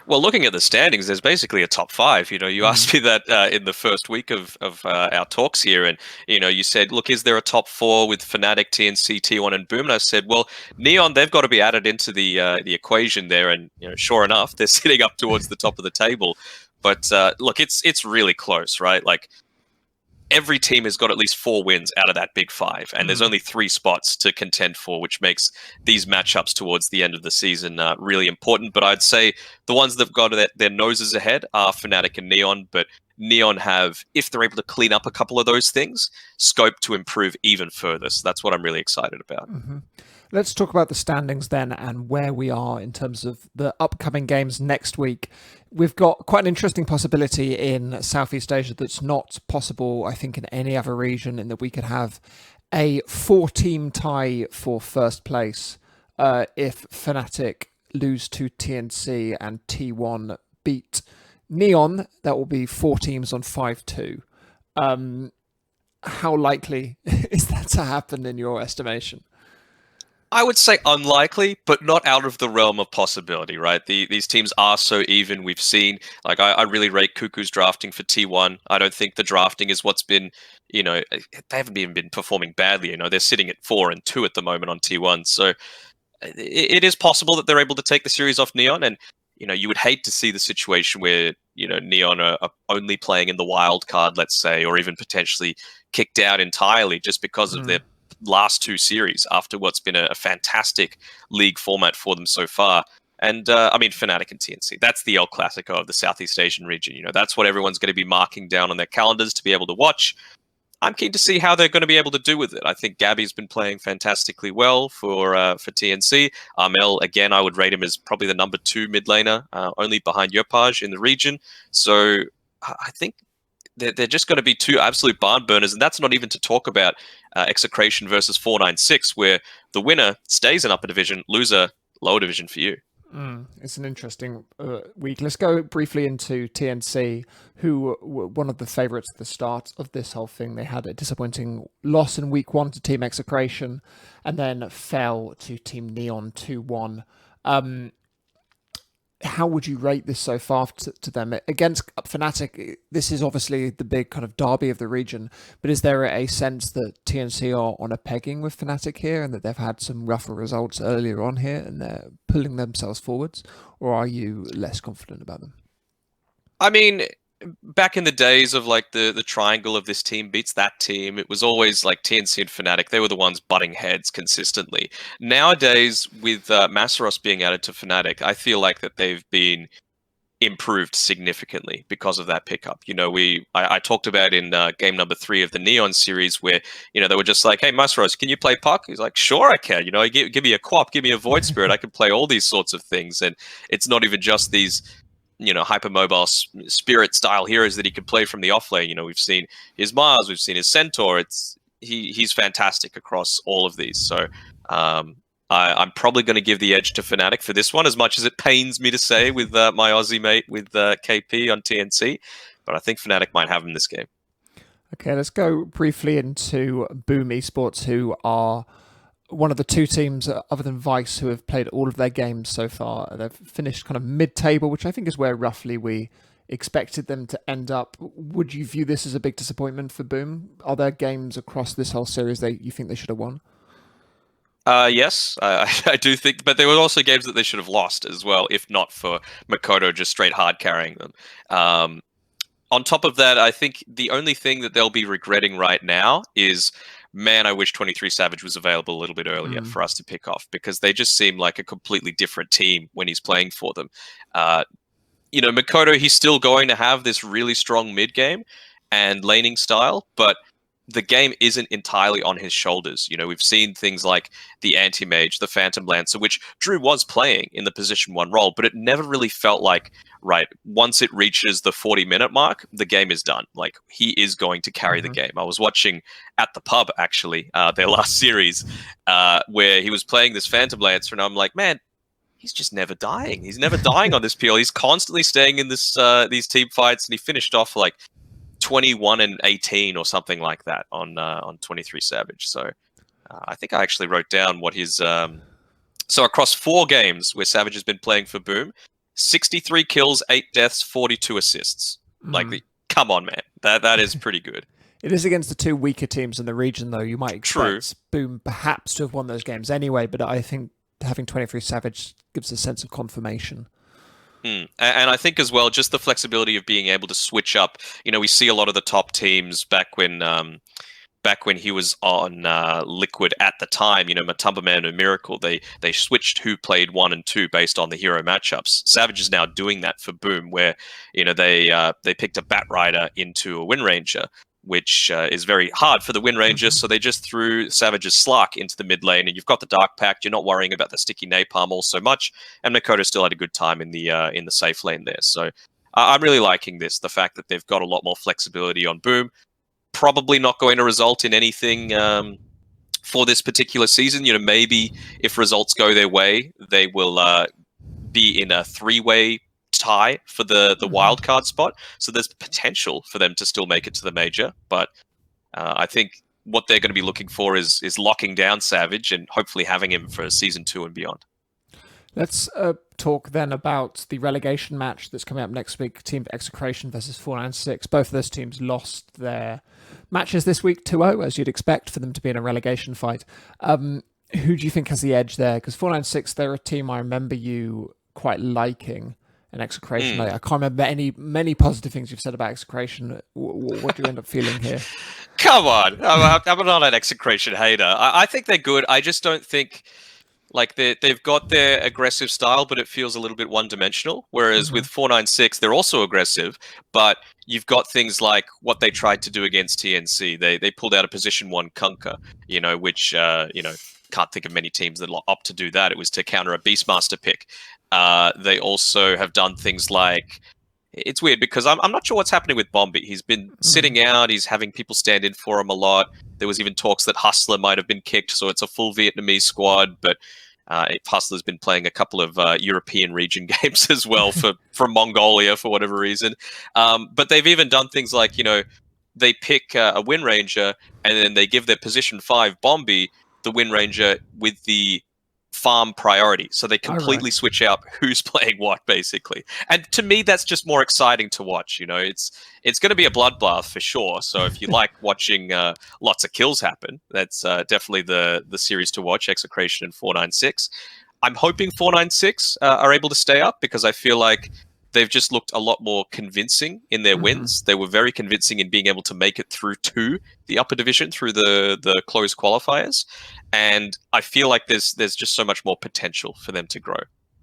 Well, looking at the standings, there's basically a top 5. You know, you asked me that in the first week of our talks here, and you know, you said, "Look, is there a top 4 with Fnatic, TNC, T1, and Boom?" And I said, "Well, Neon, they've got to be added into the equation there." And you know, sure enough, they're sitting up towards the top of the table. But look, it's really close, right? Like, every team has got at least 4 wins out of that big 5, and there's only 3 spots to contend for, which makes these matchups towards the end of the season really important. But I'd say the ones that've got their noses ahead are Fnatic and Neon, but Neon have, if they're able to clean up a couple of those things, scope to improve even further. So that's what I'm really excited about. Let's talk about the standings then and where we are in terms of the upcoming games next week. We've got quite an interesting possibility in Southeast Asia that's not possible, I think, in any other region, in that we could have a 4-team tie for first place if Fnatic lose to TNC and T1 beat Neon. That will be 4 teams on 5-2. How likely is that to happen in your estimation? I would say unlikely, but not out of the realm of possibility, right? These teams are so even. We've seen, like, I really rate Cuckoo's drafting for T1. I don't think the drafting is what's been, you know, they haven't even been performing badly. You know, they're sitting at 4-2 at the moment on T1. So it is possible that they're able to take the series off Neon. And, you know, you would hate to see the situation where, you know, Neon are only playing in the wild card, let's say, or even potentially kicked out entirely just because of their last 2 series after what's been a fantastic league format for them so far. And I mean, Fnatic and TNC, that's the El Clasico of the Southeast Asian region. That's what everyone's going to be marking down on their calendars to be able to watch. I'm keen to see how they're going to be able to do with it. I think Gabby's been playing fantastically well for TNC. Armel, again, I would rate him as probably the number 2 mid laner, only behind Yopaj in the region. So I think they're just going to be 2 absolute barn burners, and that's not even to talk about Execration versus 496, where the winner stays in upper division, loser lower division for you. It's an interesting week. Let's go briefly into TNC, who were one of the favourites at the start of this whole thing. They had a disappointing loss in week 1 to Team Execration, and then fell to Team Neon 2-1. How would you rate this so far to them? Against Fnatic, this is obviously the big kind of derby of the region, but is there a sense that TNC are on a pegging with Fnatic here and that they've had some rougher results earlier on here and they're pulling themselves forwards, or are you less confident about them? I mean, back in the days of like the triangle of this team beats that team, it was always like TNC and Fnatic. They were the ones butting heads consistently. Nowadays, with Masaros being added to Fnatic, I feel like that they've been improved significantly because of that pickup. I talked about in game number 3 of the Neon series where, they were just like, hey, Masaros, can you play puck? He's like, sure, I can. Give me a quap, give me a void spirit. I can play all these sorts of things. And it's not even just these hypermobile spirit style heroes that he could play from the offlane. We've seen his Mars, we've seen his Centaur. He's fantastic across all of these. So I'm probably going to give the edge to Fnatic for this one, as much as it pains me to say with my Aussie mate with KP on TNC. But I think Fnatic might have him this game. Okay, let's go briefly into Boom Esports, who are one of the 2 teams other than Vice who have played all of their games so far. They've finished kind of mid-table, which I think is where roughly we expected them to end up. Would you view this as a big disappointment for Boom? Are there games across this whole series you think they should have won? Yes, I do think, but there were also games that they should have lost as well, if not for Makoto just straight hard carrying them. On top of that, I think the only thing that they'll be regretting right now is, man, I wish 23 Savage was available a little bit earlier for us to pick off, because they just seem like a completely different team when he's playing for them. Makoto, he's still going to have this really strong mid game and laning style, but the game isn't entirely on his shoulders. We've seen things like the Anti-Mage, the Phantom Lancer, which Drew was playing in the position 1 role, but it never really felt like, right, once it reaches the 40-minute mark, the game is done. Like, he is going to carry the game. I was watching at the pub, actually, their last series, where he was playing this Phantom Lancer, and I'm like, man, he's just never dying. He's never dying on this PL. He's constantly staying in these team fights, and he finished off like 21 and 18 or something like that on 23 Savage. So I think I actually wrote down what his so across 4 games where Savage has been playing for Boom, 63 kills, 8 deaths, 42 assists. Like, come on, man, that is pretty good. It is against the 2 weaker teams in the region, though. You might expect Boom perhaps to have won those games anyway, but I think having 23 Savage gives a sense of confirmation. And I think as well, just the flexibility of being able to switch up. We see a lot of the top teams back when he was on Liquid at the time. Matumba Man and Miracle, they switched who played 1 and 2 based on the hero matchups. Savage is now doing that for Boom, where they picked a Bat Rider into a Wind Ranger, which is very hard for the Wind Ranger, so they just threw Savage's Slark into the mid lane, and you've got the Dark Pact. You're not worrying about the sticky napalm all so much, and Makoto still had a good time in the safe lane there. So I'm really liking this, the fact that they've got a lot more flexibility on Boom. Probably not going to result in anything for this particular season. Maybe if results go their way, they will be in a 3-way tie for the wild card spot, so there's potential for them to still make it to the major. But I think what they're going to be looking for is locking down Savage and hopefully having him for season 2 and beyond. Let's talk then about the relegation match that's coming up next week, Team Execration versus 496. Both of those teams lost their matches this week 2-0, as you'd expect for them to be in a relegation fight. Who do you think has the edge there? Because 496, they're a team I remember you quite liking. And Execration, I can't remember many positive things you've said about Execration. What do you end up feeling here? Come on, I'm not an Execration hater. I think they're good. I just don't think Like they've got their aggressive style, but it feels a little bit one-dimensional. Whereas with 496, they're also aggressive, but you've got things like what they tried to do against TNC. They pulled out a position 1 Kunkka, which can't think of many teams that opt to do that. It was to counter a Beastmaster pick. They also have done things like, it's weird because I'm not sure what's happening with Bombi. He's been sitting out. He's having people stand in for him a lot. There was even talks that Hustler might have been kicked, so it's a full Vietnamese squad. But Hustler's been playing a couple of European region games as well from Mongolia for whatever reason. But they've even done things like, they pick a Wind Ranger and then they give their position 5 Bombi the Wind Ranger with the farm priority, so they completely switch out who's playing what, basically. And to me, that's just more exciting to watch. It's going to be a bloodbath for sure. So if you like watching lots of kills happen, that's definitely the series to watch. Execration and 496. I'm hoping 496 are able to stay up because I feel like they've just looked a lot more convincing in their wins. They were very convincing in being able to make it through to the upper division through the closed qualifiers. And I feel like there's just so much more potential for them to grow.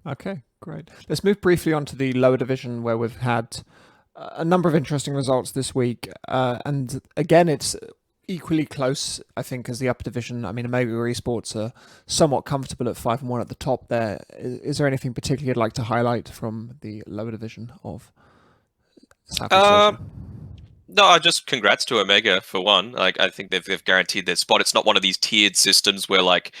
Okay, great. Let's move briefly on to the lower division where we've had a number of interesting results this week. And again, it's equally close, I think, as the upper division. I mean, Omega Esports are somewhat comfortable at 5-1 at the top there. Is there anything particular you'd like to highlight from the lower division of Southeast Asia? No, just congrats to Omega for one. Like, I think they've guaranteed their spot. It's not one of these tiered systems where, like,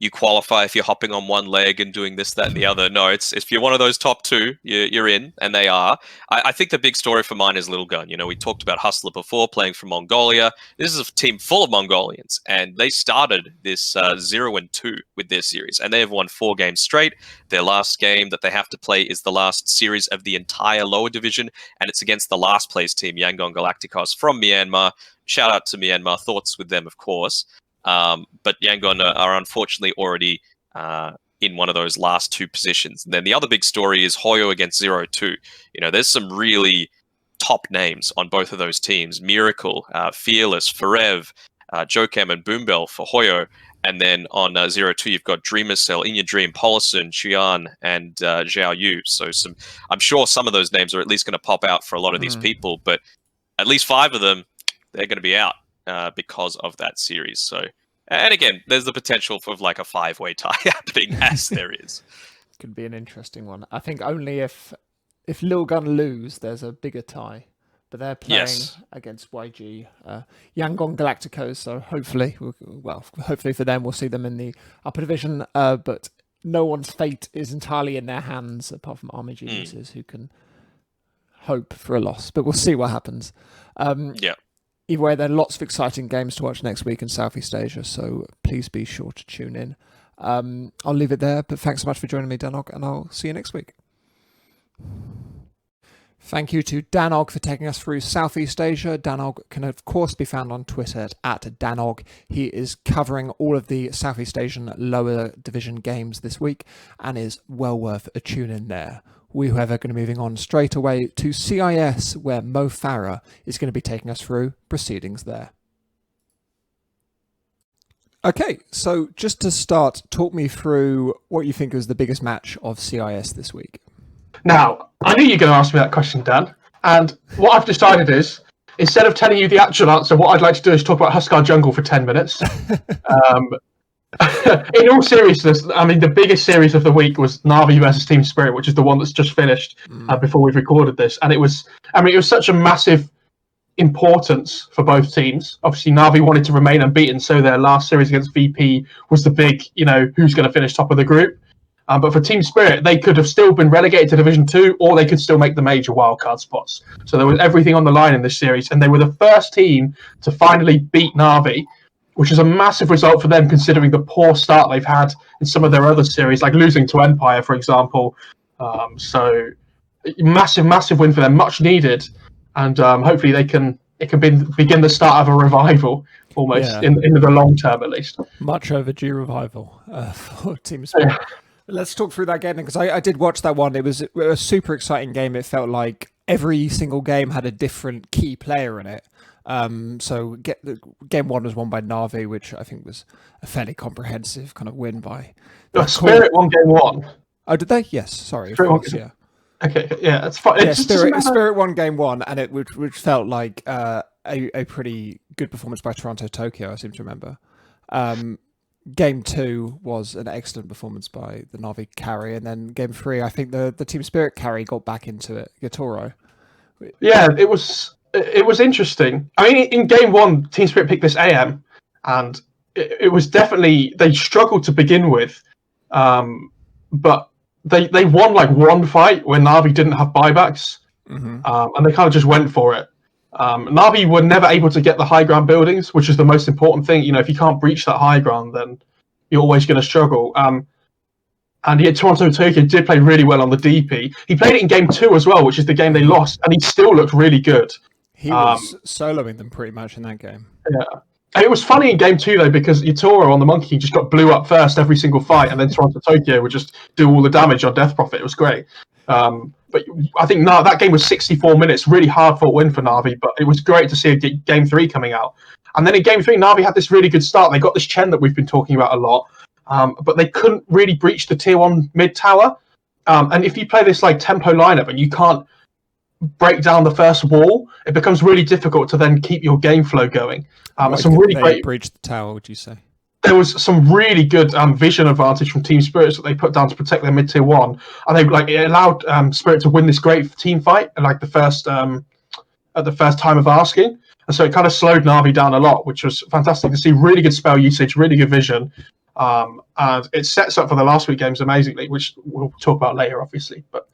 you qualify if you're hopping on one leg and doing this, that, and the other. No, it's if you're one of those top 2, you're in, and they are. I think the big story for mine is Little Gun. We talked about Hustler before, playing from Mongolia. This is a team full of Mongolians, and they started this 0-2 with their series, and they have won 4 games straight. Their last game that they have to play is the last series of the entire lower division, and it's against the last place team, Yangon Galacticos from Myanmar. Shout out to Myanmar. Thoughts with them, of course. But Yangon are unfortunately already in one of those last 2 positions. And then the other big story is Hoyo against 0-2. There's some really top names on both of those teams. Miracle, Fearless, Forev, Jokem and Boombell for Hoyo. And then on 0-2, you've got Dreamercell, In Your Dream, Polison, Chuan, and Zhao Yu. So I'm sure some of those names are at least going to pop out for a lot of these people, but at least 5 of them, they're going to be out. Because of that series. So, and again, there's the potential for like a 5-way tie happening, as there is. Could be an interesting one. I think only if Lil Gun lose, there's a bigger tie. But they're playing against YG, Yangon Galacticos. So hopefully for them, we'll see them in the upper division. But no one's fate is entirely in their hands, apart from Army Geniuses, who can hope for a loss. But we'll see what happens. Either way, there are lots of exciting games to watch next week in Southeast Asia, so please be sure to tune in. I'll leave it there, but thanks so much for joining me, Danog, and I'll see you next week. Thank you to Danog for taking us through Southeast Asia. Danog can, of course, be found on Twitter at Danog. He is covering all of the Southeast Asian lower division games this week and is well worth a tune in there. We, however, are going to be moving on straight away to CIS, where Mo Farah is going to be taking us through proceedings there. Okay, so just to start, talk me through what you think was the biggest match of CIS this week. Now, I knew you were going to ask me that question, Dan. And what I've decided is, instead of telling you the actual answer, what I'd like to do is talk about Huskar Jungle for 10 minutes. In all seriousness, I mean, the biggest series of the week was Na'Vi versus Team Spirit, which is the one that's just finished before we've recorded this. And it was such a massive importance for both teams. Obviously, Na'Vi wanted to remain unbeaten, so their last series against VP was the big, who's going to finish top of the group. But for Team Spirit, they could have still been relegated to Division 2, or they could still make the major wildcard spots. So there was everything on the line in this series, and they were the first team to finally beat Na'Vi, which is a massive result for them considering the poor start they've had in some of their other series, like losing to Empire, for example. So massive win for them, much needed, and hopefully it can begin the start of a revival, almost in the long term at least. Much overdue revival for Team Spirit. Yeah. Let's talk through that game, because I did watch that one. It was a super exciting game. It felt like every single game had a different key player in it. So game one was won by Na'Vi, which I think was a fairly comprehensive kind of win by. Spirit won game one. Oh, did they? Yes. Sorry, of Spirit course. won- Yeah. Okay, yeah, it's fine. Yeah, Spirit won game one, and which felt like a pretty good performance by Toronto Tokyo. I seem to remember. Game two was an excellent performance by the Na'Vi carry, and then game three, I think the Team Spirit carry got back into it. Gatoro. Yeah, it was interesting. I mean, in game one, Team Spirit picked this AM, and it was definitely they struggled to begin with, but they won like one fight when Na'Vi didn't have buybacks, and they kind of just went for it. Na'Vi were never able to get the high ground buildings, which is the most important thing. You know, if you can't breach that high ground, then you're always going to struggle. And yet Toronto Tokyo did play really well on the DP. He played it in game two as well, which is the game they lost, and he still looked really good. He was soloing them pretty much in that game. Yeah. And it was funny in game two, though, because Yatoro on the Monkey just got blew up first every single fight, and then Toronto Tokyo would just do all the damage on Death Prophet. It was great. But I think that game was 64 minutes, really hard fought win for Na'Vi, but it was great to see game three coming out. And then in game three, Na'Vi had this really good start. They got this Chen that we've been talking about a lot, but they couldn't really breach the tier 1 mid tower. And if you play this like tempo lineup and you can't break down the first wall, it becomes really difficult to then keep your game flow going. Some really great breach the tower, would you say? There was some really good vision advantage from Team Spirits that they put down to protect their mid tier 1, and it allowed Spirit to win this great team fight at the first time of asking, and so it kind of slowed Na'Vi down a lot, which was fantastic to see. Really good spell usage, really good vision, and it sets up for the last week games amazingly, which we'll talk about later, obviously. But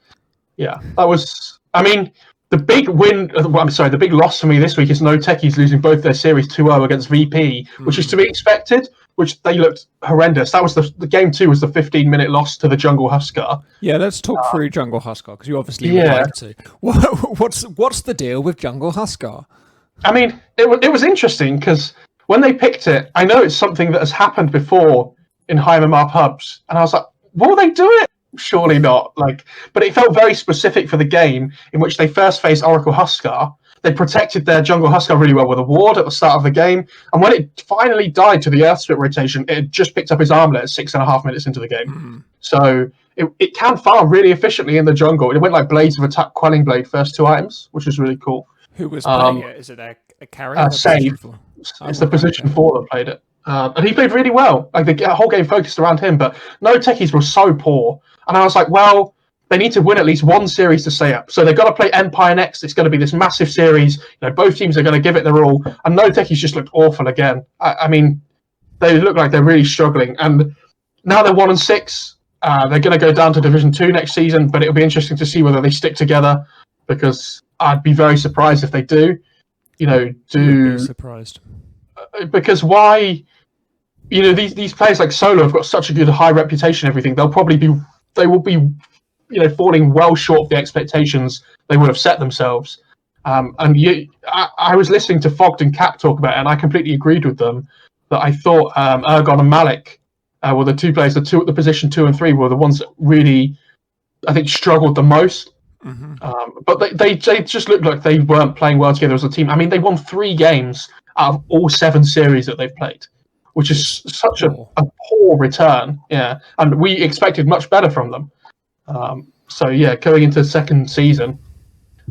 yeah, that was. I mean, the big win. The big loss for me this week is No Techies losing both their series 2-0 against VP, which is to be expected. Which they looked horrendous. That was the game two was the 15-minute loss to the Jungle Huskar. Yeah, let's talk through Jungle Huskar because you obviously would like to. What's the deal with Jungle Huskar? I mean, it was interesting because when they picked it, I know it's something that has happened before in high MMR pubs, and I was like, will they do it? Surely not. But it felt very specific for the game in which they first faced Oracle Huskar. They protected their Jungle Huskar really well with a ward at the start of the game, and when it finally died to the Earth Split rotation, it had just picked up his armlet 6.5 minutes into the game. So it can farm really efficiently in the jungle. It went like Blades of Attack, Quelling Blade, first 2 items, which was really cool. Who was playing it? Is it a carrier? Save. It's the position 4 that played it. And he played really well. Like the whole game focused around him, but No Techies were so poor. And I was like, well, they need to win at least one series to stay up. So they've got to play Empire next. It's going to be this massive series. Both teams are going to give it their all. And No Techies just looked awful again. I mean, they look like they're really struggling. And now they're 1-6. They're going to go down to Division 2 next season, but it'll be interesting to see whether they stick together, because I'd be very surprised if they do. Be surprised. Because why? These players like Solo have got such a good high reputation and everything. They will be falling well short of the expectations they would have set themselves. I was listening to Fogged and Cap talk about it, and I completely agreed with them that I thought Ergon and Malik were the two players, the position 2 and 3 were the ones that really, I think, struggled the most. But they just looked like they weren't playing well together as a team. I mean, they won 3 games out of all 7 series that they've played, which is such a poor return. Yeah, and we expected much better from them. So yeah, going into the second season,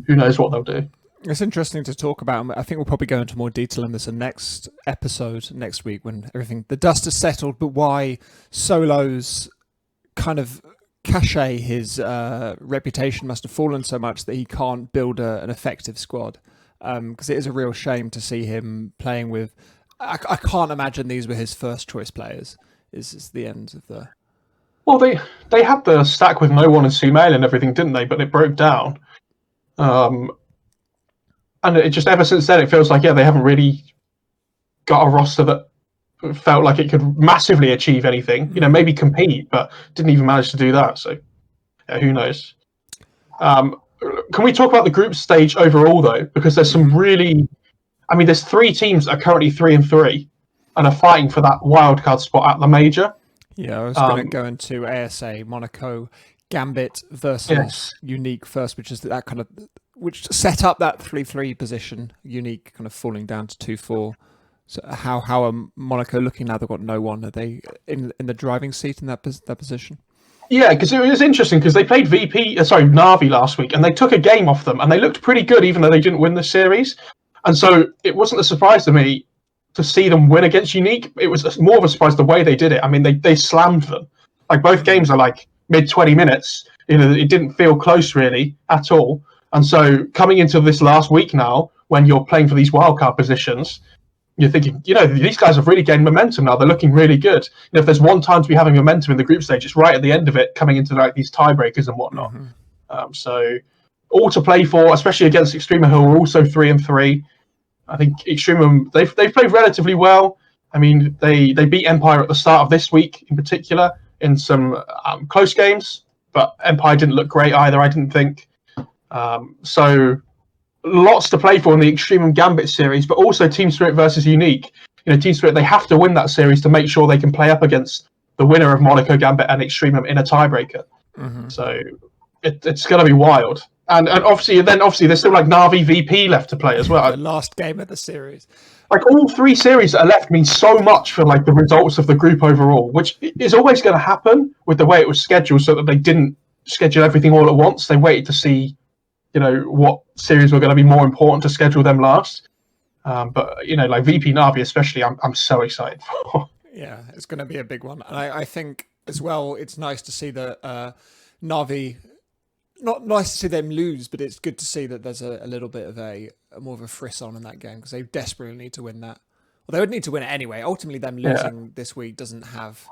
who knows what they'll do. It's interesting to talk about. I think we'll probably go into more detail in this in next episode next week when the dust has settled. But why Solo's kind of cachet, his reputation must have fallen so much that he can't build an effective squad. Because it is a real shame to see him playing with. I can't imagine these were his first choice players. Is the end of the. Well, they had the stack with no one and Sumail and everything, didn't they? But it broke down. And it just ever since then, it feels like, they haven't really got a roster that felt like it could massively achieve anything. Maybe compete, but didn't even manage to do that. So, who knows? Can we talk about the group stage overall, though? Because there's some really... I mean, there's 3 teams that are currently 3-3 and are fighting for that wildcard spot at the major. Yeah, I was going to go into ASA, Monaco, Gambit versus Unique first, which is that kind of which set up that 3-3 position, Unique kind of falling down to 2-4. So how are Monaco looking now? They've got no one. Are they in the driving seat in that position? Yeah, because it was interesting because they played Navi last week, and they took a game off them, and they looked pretty good even though they didn't win the series. And so it wasn't a surprise to me to see them win against Unique. It was more of a surprise the way they did it. I mean, they slammed them. Like, both games are like mid 20 minutes. It didn't feel close really at all. And so coming into this last week now, when you're playing for these wildcard positions, you're thinking, these guys have really gained momentum now. They're looking really good. If there's one time to be having momentum in the group stage, it's right at the end of it, coming into like these tiebreakers and whatnot. So all to play for, especially against Extrema, who are also 3-3. I think Extrema, they've played relatively well. I mean, they beat Empire at the start of this week in particular in some close games, but Empire didn't look great either, I didn't think. So lots to play for in the Extreme Gambit series, but also Team Spirit versus Unique. Team Spirit, they have to win that series to make sure they can play up against the winner of Monaco Gambit and Extreme in a tiebreaker. So it's going to be wild. And obviously there's still like Navi VP left to play as well. The last game of the series. Like, all 3 series that are left mean so much for like the results of the group overall, which is always going to happen with the way it was scheduled, so that they didn't schedule everything all at once. They waited to see what series were going to be more important to schedule them last. But like VP Navi especially, I'm so excited for. Yeah, it's going to be a big one. And I think as well, it's nice to see that Navi, not nice to see them lose, but it's good to see that there's a little bit of a more of a frisson in that game, because they desperately need to win that. Well, they would need to win it anyway. Ultimately, them losing this week doesn't have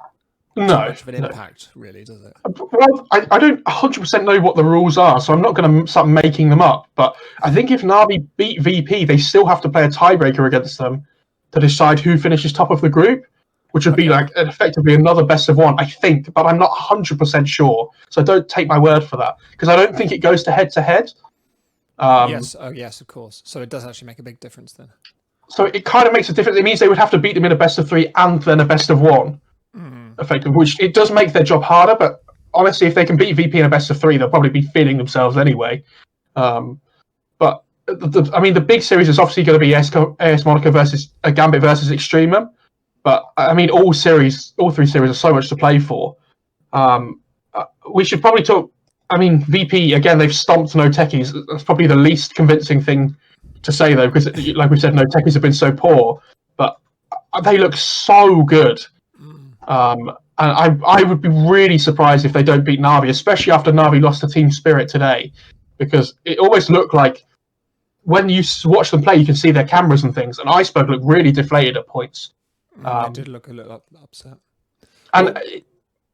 too much of an impact, really, does it? Well, I don't 100% know what the rules are, so I'm not going to start making them up. But I think if Navi beat VP, they still have to play a tiebreaker against them to decide who finishes top of the group, which would be like effectively another best of one, I think. But I'm not 100% sure, so don't take my word for that, because I don't think it goes to head. Yes, of course. So it does actually make a big difference then. So it kind of makes a difference. It means they would have to beat them in a best of 3 and then a best of 1. Effective, which it does make their job harder, but honestly, if they can beat VP in a best of 3, they'll probably be feeling themselves anyway. But the big series is obviously going to be AS Monaco versus Gambit versus Extremum. But I mean, all 3 series are so much to play for. We should probably talk. I mean, VP again, they've stomped No Techies. That's probably the least convincing thing to say, though, because like we said, No Techies have been so poor, but they look so good. And I would be really surprised if they don't beat Navi, especially after Navi lost to Team Spirit today, because it always looked like when you watch them play, you can see their cameras and things, and Iceberg looked really deflated at points. They did look a little upset. And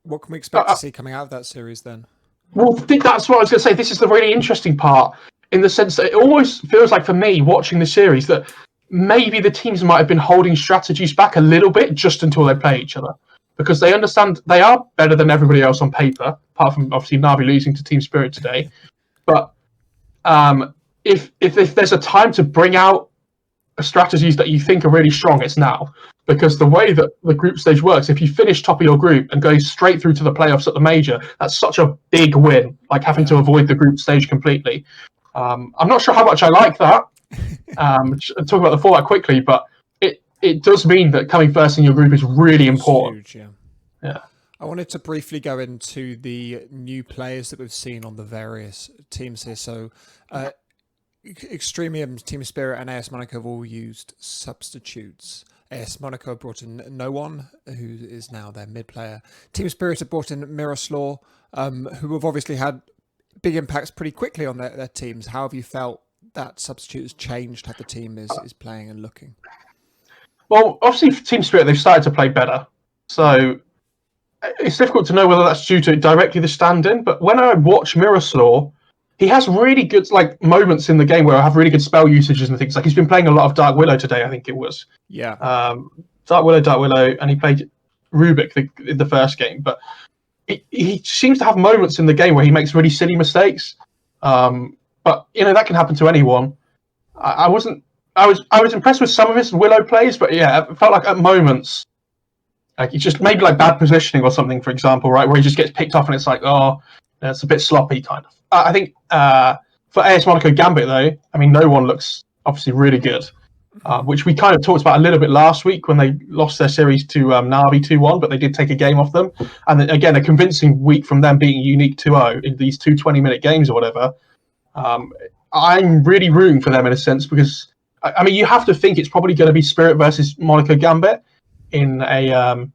what can we expect to see coming out of that series then? Well, that's what I was going to say. This is the really interesting part, in the sense that it always feels like, for me, watching the series, that maybe the teams might have been holding strategies back a little bit just until they play each other, because they understand they are better than everybody else on paper, apart from obviously Navi losing to Team Spirit today. But if there's a time to bring out strategies that you think are really strong, it's now. Because the way that the group stage works, if you finish top of your group and go straight through to the playoffs at the major, that's such a big win, like having to avoid the group stage completely. I'm not sure how much I like that. Talk about the format quickly, but it does mean that coming first in your group is really important. Huge, yeah. I wanted to briefly go into the new players that we've seen on the various teams here. So, Extremium, Team Spirit, and AS Monaco have all used substitutes. AS Monaco brought in No One, who is now their mid player. Team Spirit have brought in Miroslav, who have obviously had big impacts pretty quickly on their teams. How have you felt that substitute has changed how the team is playing and looking? Well, obviously for Team Spirit, they've started to play better. So it's difficult to know whether that's due to directly the stand-in, but when I watch Miroslav, he has really good moments in the game where I have really good spell usages and things. Like, he's been playing a lot of Dark Willow today, I think it was. Yeah. Dark Willow, and he played Rubik in the first game. But he seems to have moments in the game where he makes really silly mistakes. But that can happen to anyone. I was impressed with some of his Willow plays, but yeah, it felt like at moments, like it's just maybe like bad positioning or something, for example, right, where he just gets picked off and it's like, oh, it's a bit sloppy kind of. I think For AS Monaco Gambit, though, I mean, no one looks obviously really good, which we kind of talked about a little bit last week when they lost their series to Navi 2-1, but they did take a game off them. And then, again, a convincing week from them beating Unique 2-0 in these 2 20-minute games or whatever. I'm really rooting for them in a sense because, I mean, you have to think it's probably going to be Spirit versus Monaco Gambit in a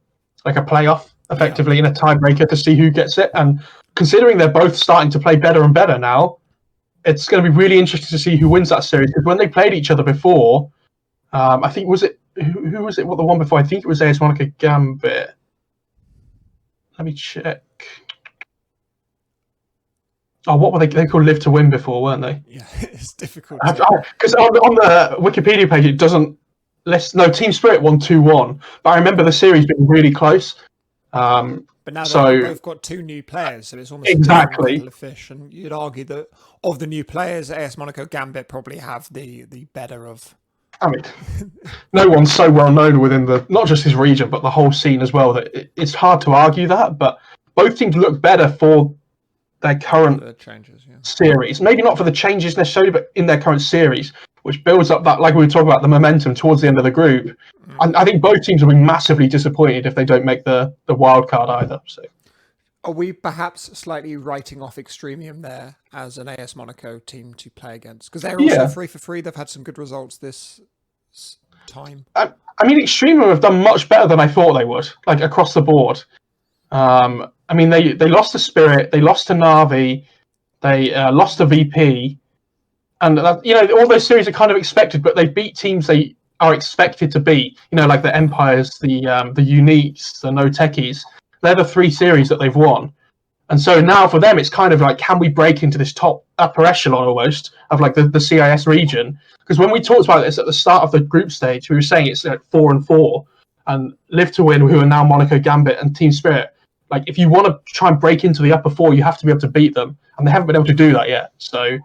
like a playoff, effectively, in a tiebreaker to see who gets it. And considering they're both starting to play better and better now, it's going to be really interesting to see who wins that series. Because when they played each other before, I think who was it? What the one before? I think it was AS Monaco Gambit. Let me check. Oh, what were they? They called Live to Win before, weren't they? Yeah, it's difficult. Because on the Wikipedia page, it doesn't list. No, Team Spirit won 2-1, but I remember the series being really close. But now they've both got 2 new players, so it's almost Exactly. a different kettle of fish. And you'd argue that of the new players, AS Monaco Gambit probably have the better of. I mean, no one's so well known within not just his region, but the whole scene as well, that it's hard to argue that. But both teams look better for their current changes, series. Maybe not for the changes necessarily, but in their current series, which builds up that, like we were talking about, the momentum towards the end of the group. And I think both teams will be massively disappointed if they don't make the wild card either. So, are we perhaps slightly writing off Extremium there as an AS Monaco team to play against? Because they're also 3 for 3. They've had some good results this time. I mean, Extremium have done much better than I thought they would, like across the board. I mean, they lost to Spirit, they lost to Navi, they lost to VP, and all those series are kind of expected, but they beat teams they are expected to beat. Like the Empires, the Uniques, the No Techies. They're the 3 series that they've won. And so now for them, it's kind of like, can we break into this upper echelon almost of like the CIS region? Because when we talked about this at the start of the group stage, we were saying it's like 4-4, and Live to Win, who are now Monaco Gambit and Team Spirit. Like, if you want to try and break into the upper 4, you have to be able to beat them, and they haven't been able to do that yet. So,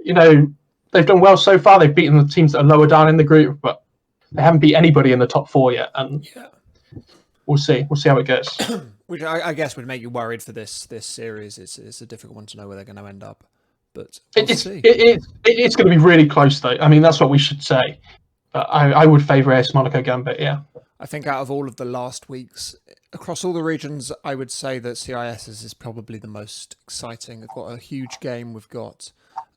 they've done well so far. They've beaten the teams that are lower down in the group, but they haven't beat anybody in the top 4 yet. And we'll see. We'll see how it goes. Which I guess would make you worried for this series. It's a difficult one to know where they're going to end up. But we'll see. It's going to be really close, though. I mean, that's what we should say. But I would favour AS Monaco Gambit, yeah. I think out of all of the last weeks, across all the regions, I would say that CIS is probably the most exciting. We've got a huge game. We've got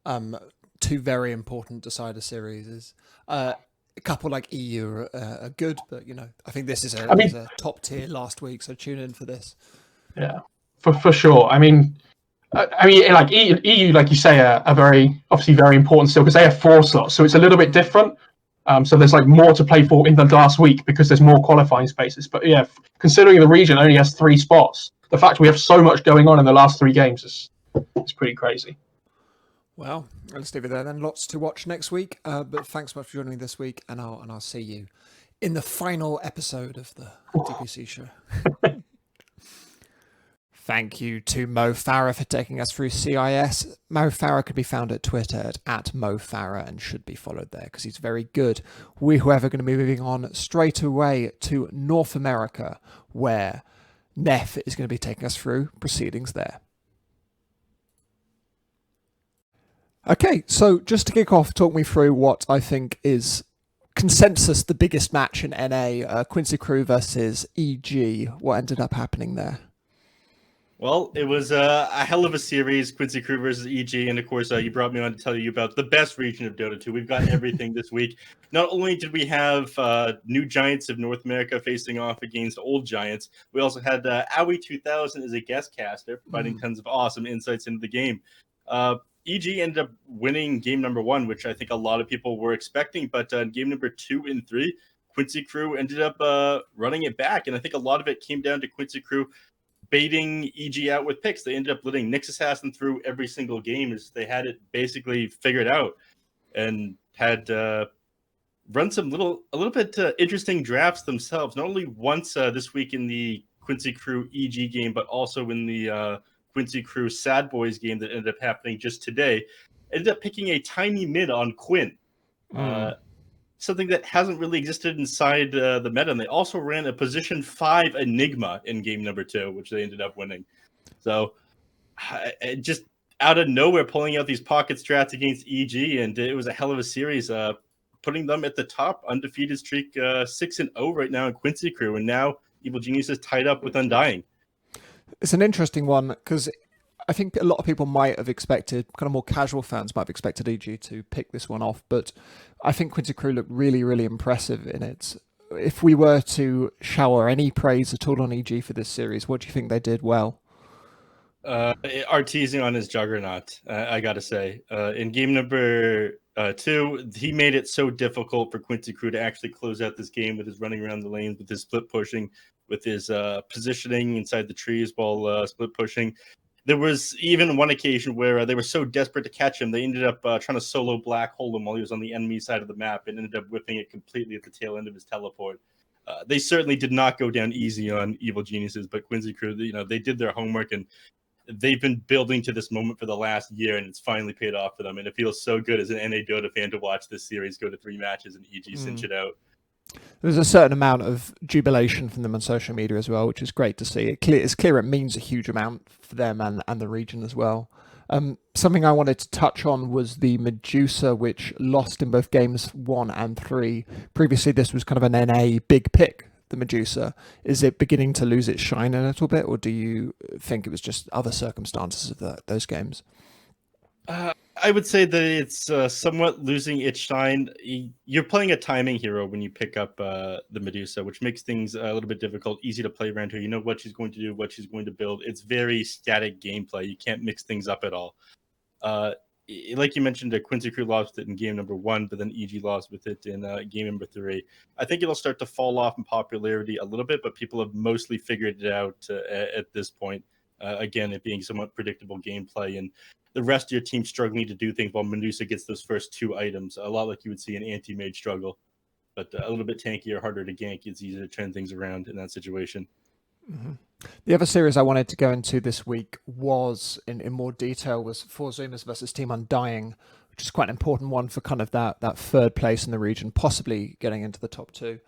2 very important decider series. A couple like EU are good, but I think this is a top tier last week. So tune in for this. Yeah, for sure. I mean, like EU, like you say, are obviously very important still because they have 4 slots, so it's a little bit different. So there's like more to play for in the last week because there's more qualifying spaces. But yeah, considering the region only has 3 spots, the fact we have so much going on in the last 3 games is pretty crazy. Well, let's leave it there then. Lots to watch next week. But thanks so much for joining me this week, and I'll see you in the final episode of the DPC show. Thank you to Mo Farah for taking us through CIS. Mo Farah could be found at Twitter at Mo Farah and should be followed there because he's very good. We're, however, going to be moving on straight away to North America, where Neff is going to be taking us through proceedings there. Okay, so just to kick off, talk me through what I think is consensus the biggest match in NA, Quincy Crew versus EG. What ended up happening there? Well, it was a hell of a series, Quincy Crew versus EG, and of course, you brought me on to tell you about the best region of Dota 2. We've got everything this week. Not only did we have new giants of North America facing off against old giants, we also had Aoi 2000 as a guest caster, providing tons of awesome insights into the game. EG ended up winning game number 1, which I think a lot of people were expecting, but game number 2 and 3, Quincy Crew ended up running it back, and I think a lot of it came down to Quincy Crew baiting EG out with picks. They ended up letting Nyx Assassin through every single game as they had it basically figured out and had run some a little bit interesting drafts themselves. Not only once this week in the Quincy Crew EG game, but also in the Quincy Crew Sad Boys game that ended up happening just today. Ended up picking a tiny mid on Quinn. Something that hasn't really existed inside the meta. And they also ran a position 5 Enigma in game number 2, which they ended up winning. So out of nowhere pulling out these pocket strats against EG, and it was a hell of a series, putting them at the top, undefeated streak, 6-0 right now in Quincy Crew, and now Evil Genius is tied up with Undying. It's an interesting one because I think a lot of people might have expected, kind of more casual fans might have expected EG to pick this one off, but I think Quincy Crew looked really, really impressive in it. If we were to shower any praise at all on EG for this series, what do you think they did well? Artesian is juggernaut, I gotta say. In game number 2, he made it so difficult for Quincy Crew to actually close out this game with his running around the lanes, with his split pushing, with his positioning inside the trees while split pushing. There was even one occasion where they were so desperate to catch him, they ended up trying to solo black hole him while he was on the enemy side of the map and ended up whipping it completely at the tail end of his teleport. They certainly did not go down easy on Evil Geniuses, but Quincy Crew, they did their homework, and they've been building to this moment for the last year, and it's finally paid off for them. And it feels so good as an NA Dota fan to watch this series go to 3 matches and EG cinch it out. There's a certain amount of jubilation from them on social media as well, which is great to see. It's clear it means a huge amount for them and the region as well. Something I wanted to touch on was the Medusa, which lost in both games 1 and 3. Previously, this was kind of an NA big pick, the Medusa. Is it beginning to lose its shine a little bit, or do you think it was just other circumstances of those games? I would say that it's somewhat losing its shine. You're playing a timing hero when you pick up the Medusa, which makes things a little bit difficult, easy to play around her. You know what she's going to do, what she's going to build. It's very static gameplay. You can't mix things up at all. Like you mentioned, Quincy Crew lost it in game number 1, but then EG lost with it in game number 3. I think it'll start to fall off in popularity a little bit, but people have mostly figured it out at this point. Again, it being somewhat predictable gameplay, and the rest of your team struggling to do things while Medusa gets those first 2 items, a lot like you would see an anti-mage struggle, but a little bit tankier, harder to gank. It's easier to turn things around in that situation. Mm-hmm. The other series I wanted to go into this week was, in more detail, was Four Zoomers versus Team Undying, which is quite an important one for kind of that 3rd place in the region, possibly getting into the top 2.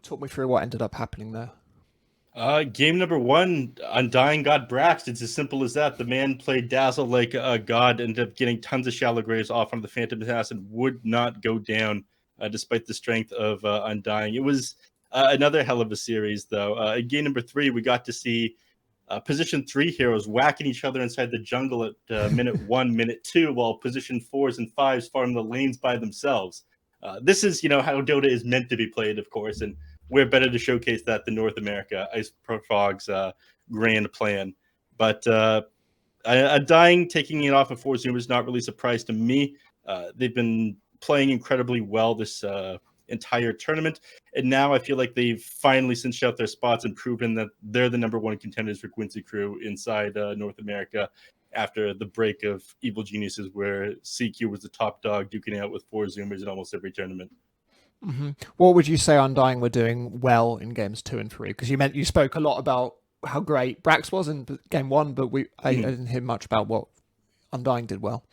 Talk me through what ended up happening there. Game number 1, Undying got Braxed. It's as simple as that. The man played Dazzle like a god, ended up getting tons of shallow graves off on the Phantom Assassin, would not go down despite the strength of Undying. It was another hell of a series, though. In game number 3, we got to see position 3 heroes whacking each other inside the jungle at minute 1, minute 2, while position 4s and 5s farm the lanes by themselves. This is, how Dota is meant to be played, of course, and we're better to showcase that than North America, Ice Pro Frog's grand plan. But Undying taking it off of Four Zoomers is not really a surprise to me. They've been playing incredibly well this entire tournament, and now I feel like they've finally cinched out their spots and proven that they're the number 1 contenders for Quincy Crew inside North America after the break of Evil Geniuses, where CQ was the top dog duking out with Four Zoomers in almost every tournament. Mm-hmm. What would you say Undying were doing well in games 2 and 3? Because you spoke a lot about how great Brax was in game 1, but I didn't hear much about what Undying did well.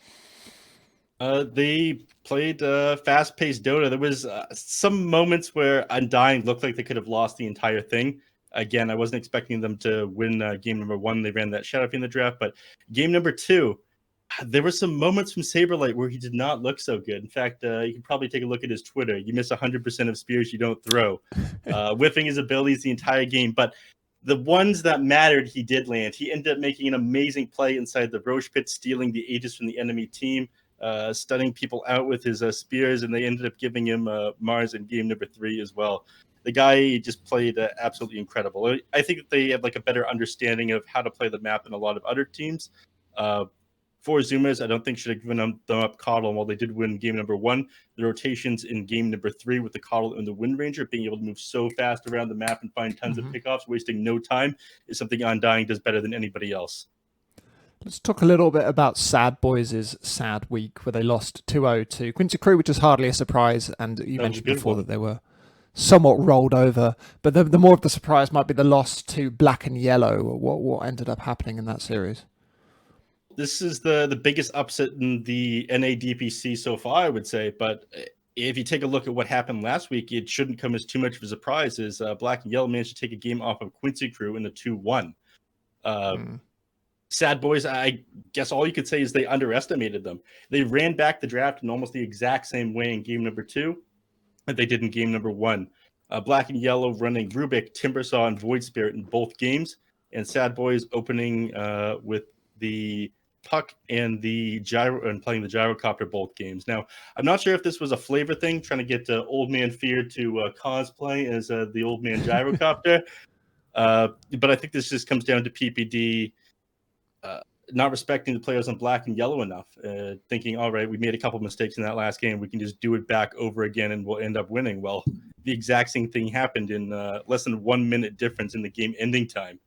They played fast-paced Dota. There was some moments where Undying looked like they could have lost the entire thing. Again, I wasn't expecting them to win game number 1. They ran that Shadow in the draft, but game number 2, there were some moments from Saberlight where he did not look so good. In fact, you can probably take a look at his Twitter. You miss 100% of spears you don't throw. Whiffing his abilities the entire game. But the ones that mattered, he did land. He ended up making an amazing play inside the Roche pit, stealing the Aegis from the enemy team, stunning people out with his spears, and they ended up giving him Mars in game number 3 as well. The guy just played absolutely incredible. I think that they have like a better understanding of how to play the map than a lot of other teams. Four Zoomers, I don't think should have given them up Coddle. And while they did win game number 1, the rotations in game number 3 with the Coddle and the Wind Ranger being able to move so fast around the map and find tons of pickoffs, wasting no time, is something Undying does better than anybody else. Let's talk a little bit about Sad Boys' sad week, where they lost 2-0 to Quincy Crew, which is hardly a surprise. And you mentioned before that they were somewhat rolled over. But the more of the surprise might be the loss to Black and Yellow. What ended up happening in that series? This is the biggest upset in the NA DPC so far, I would say. But if you take a look at what happened last week, it shouldn't come as too much of a surprise, as Black and Yellow managed to take a game off of Quincy Crew in the 2-1. Sad Boys, I guess all you could say is they underestimated them. They ran back the draft in almost the exact same way in game number 2 that they did in game number 1. Black and Yellow running Rubik, Timbersaw, and Void Spirit in both games, and Sad Boys opening with the Puck and the gyro and playing the gyrocopter both games. Now, I'm not sure if this was a flavor thing, trying to get Old Man Fear to cosplay as the Old Man Gyrocopter, but I think this just comes down to PPD not respecting the players on Black and Yellow enough, thinking, all right, we made a couple mistakes in that last game. We can just do it back over again and we'll end up winning. Well, the exact same thing happened in less than 1 minute difference in the game ending time.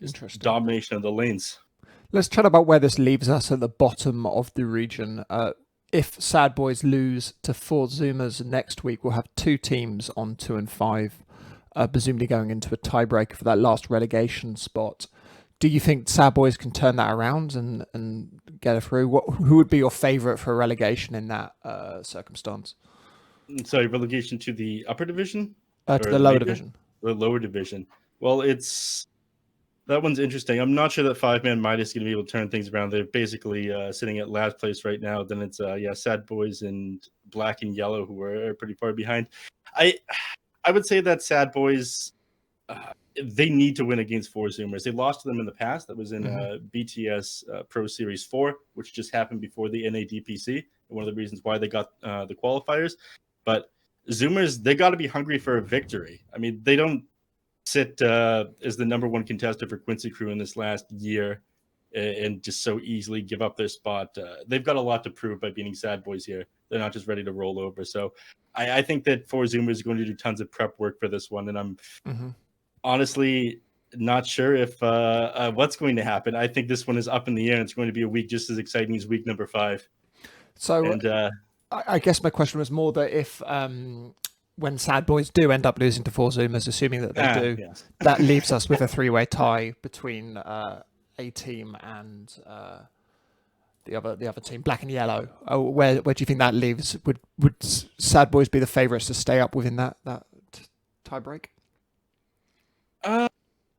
Interesting. Domination of the lanes. Let's chat about where this leaves us at the bottom of the region. If Sad Boys lose to 4 Zoomers next week, we'll have 2 teams on 2 and 5, presumably going into a tiebreaker for that last relegation spot. Do you think Sad Boys can turn that around and get it through? Who would be your favourite for relegation in that circumstance? Sorry, relegation to the upper division? To the lower division. The lower division. Well, that one's interesting. I'm not sure that 5-man Midas is going to be able to turn things around. They're basically sitting at last place right now. Then it's Sad Boys and Black and Yellow who are pretty far behind. I would say that Sad Boys... they need to win against 4 Zoomers. They lost to them in the past. That was in BTS Pro Series 4, which just happened before the NADPC. One of the reasons why they got the qualifiers. But Zoomers, they got to be hungry for a victory. I mean, they don't sit as the number 1 contestant for Quincy Crew in this last year and just so easily give up their spot. They've got a lot to prove by beating Sad Boys here. They're not just ready to roll over. So I think that 4 Zoomers is going to do tons of prep work for this one. And I'm... honestly not sure if what's going to happen. I think this one is up in the air, and it's going to be a week just as exciting as week number 5. So and, I guess my question was more that if when Sad Boys do end up losing to 4 Zoomers, assuming that they do, yes. that leaves us with a 3-way tie between a team and the other team, Black and Yellow. Where do you think that leaves? Would Sad Boys be the favourites to stay up within that tie break?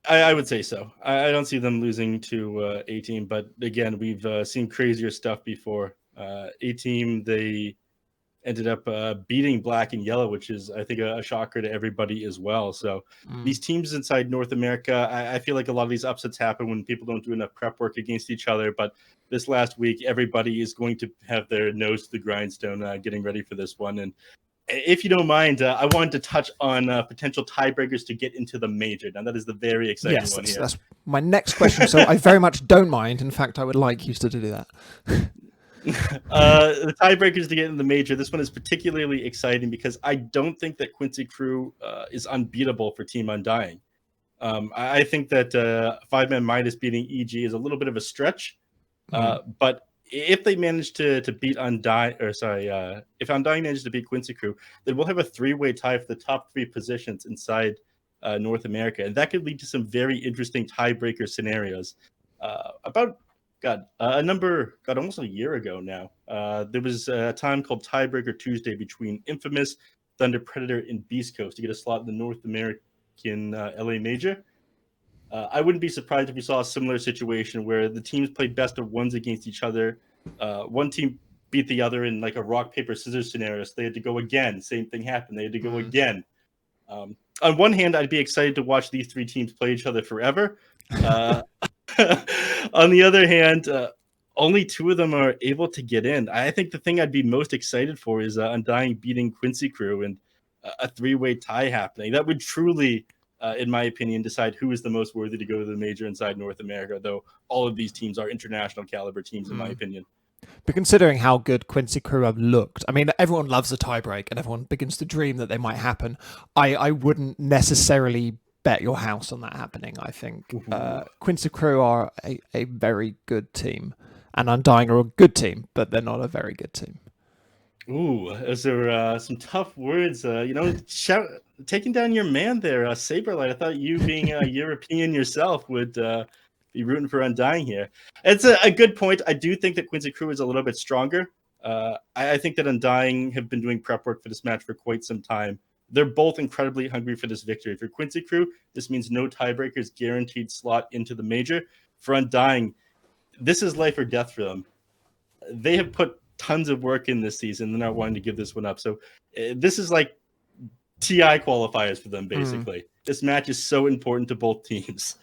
I would say so. I don't see them losing to A Team, but again, we've seen crazier stuff before. A Team, they ended up beating Black and Yellow, which is, I think, a shocker to everybody as well. So these teams inside North America, I feel like a lot of these upsets happen when people don't do enough prep work against each other. But this last week, everybody is going to have their nose to the grindstone getting ready for this one. And if you don't mind, I wanted to touch on potential tiebreakers to get into the major. Now, that is the very exciting one here. That's my next question. So I very much don't mind. In fact, I would like you to do that. The tiebreakers to get in the major. This one is particularly exciting because I don't think that Quincy Crew is unbeatable for Team Undying. I think that 5-man Midas beating EG is a little bit of a stretch, but if they manage to beat Undying, if Undying manages to beat Quincy Crew, then we'll have a 3-way tie for the top 3 positions inside North America, and that could lead to some very interesting tiebreaker scenarios. Almost a year ago now, there was a time called Tiebreaker Tuesday between Infamous, Thunder Predator, and Beast Coast to get a slot in the North American LA Major. I wouldn't be surprised if we saw a similar situation where the teams played best of ones against each other. One team beat the other in like a rock, paper, scissors scenario. So they had to go again. Same thing happened. They had to go again. On one hand, I'd be excited to watch these 3 teams play each other forever. On the other hand, only 2 of them are able to get in. I think the thing I'd be most excited for is Undying beating Quincy Crew and a 3-way tie happening. That would truly... in my opinion, decide who is the most worthy to go to the major inside North America, though all of these teams are international caliber teams, in my opinion. But considering how good Quincy Crew have looked, I mean, everyone loves a tiebreak and everyone begins to dream that they might happen. I wouldn't necessarily bet your house on that happening, I think. Quincy Crew are a very good team, and Undying are a good team, but they're not a very good team. Ooh, those are some tough words. Taking down your man there, Saberlight. I thought you, being a European yourself, would be rooting for Undying here. It's a good point. I do think that Quincy Crew is a little bit stronger. I think that Undying have been doing prep work for this match for quite some time. They're both incredibly hungry for this victory. For Quincy Crew, this means no tiebreakers, guaranteed slot into the major. for Undying, this is life or death for them. They have put tons of work in this season. They're not wanting to give this one up. So this is like TI qualifiers for them, basically. This match is so important to both teams.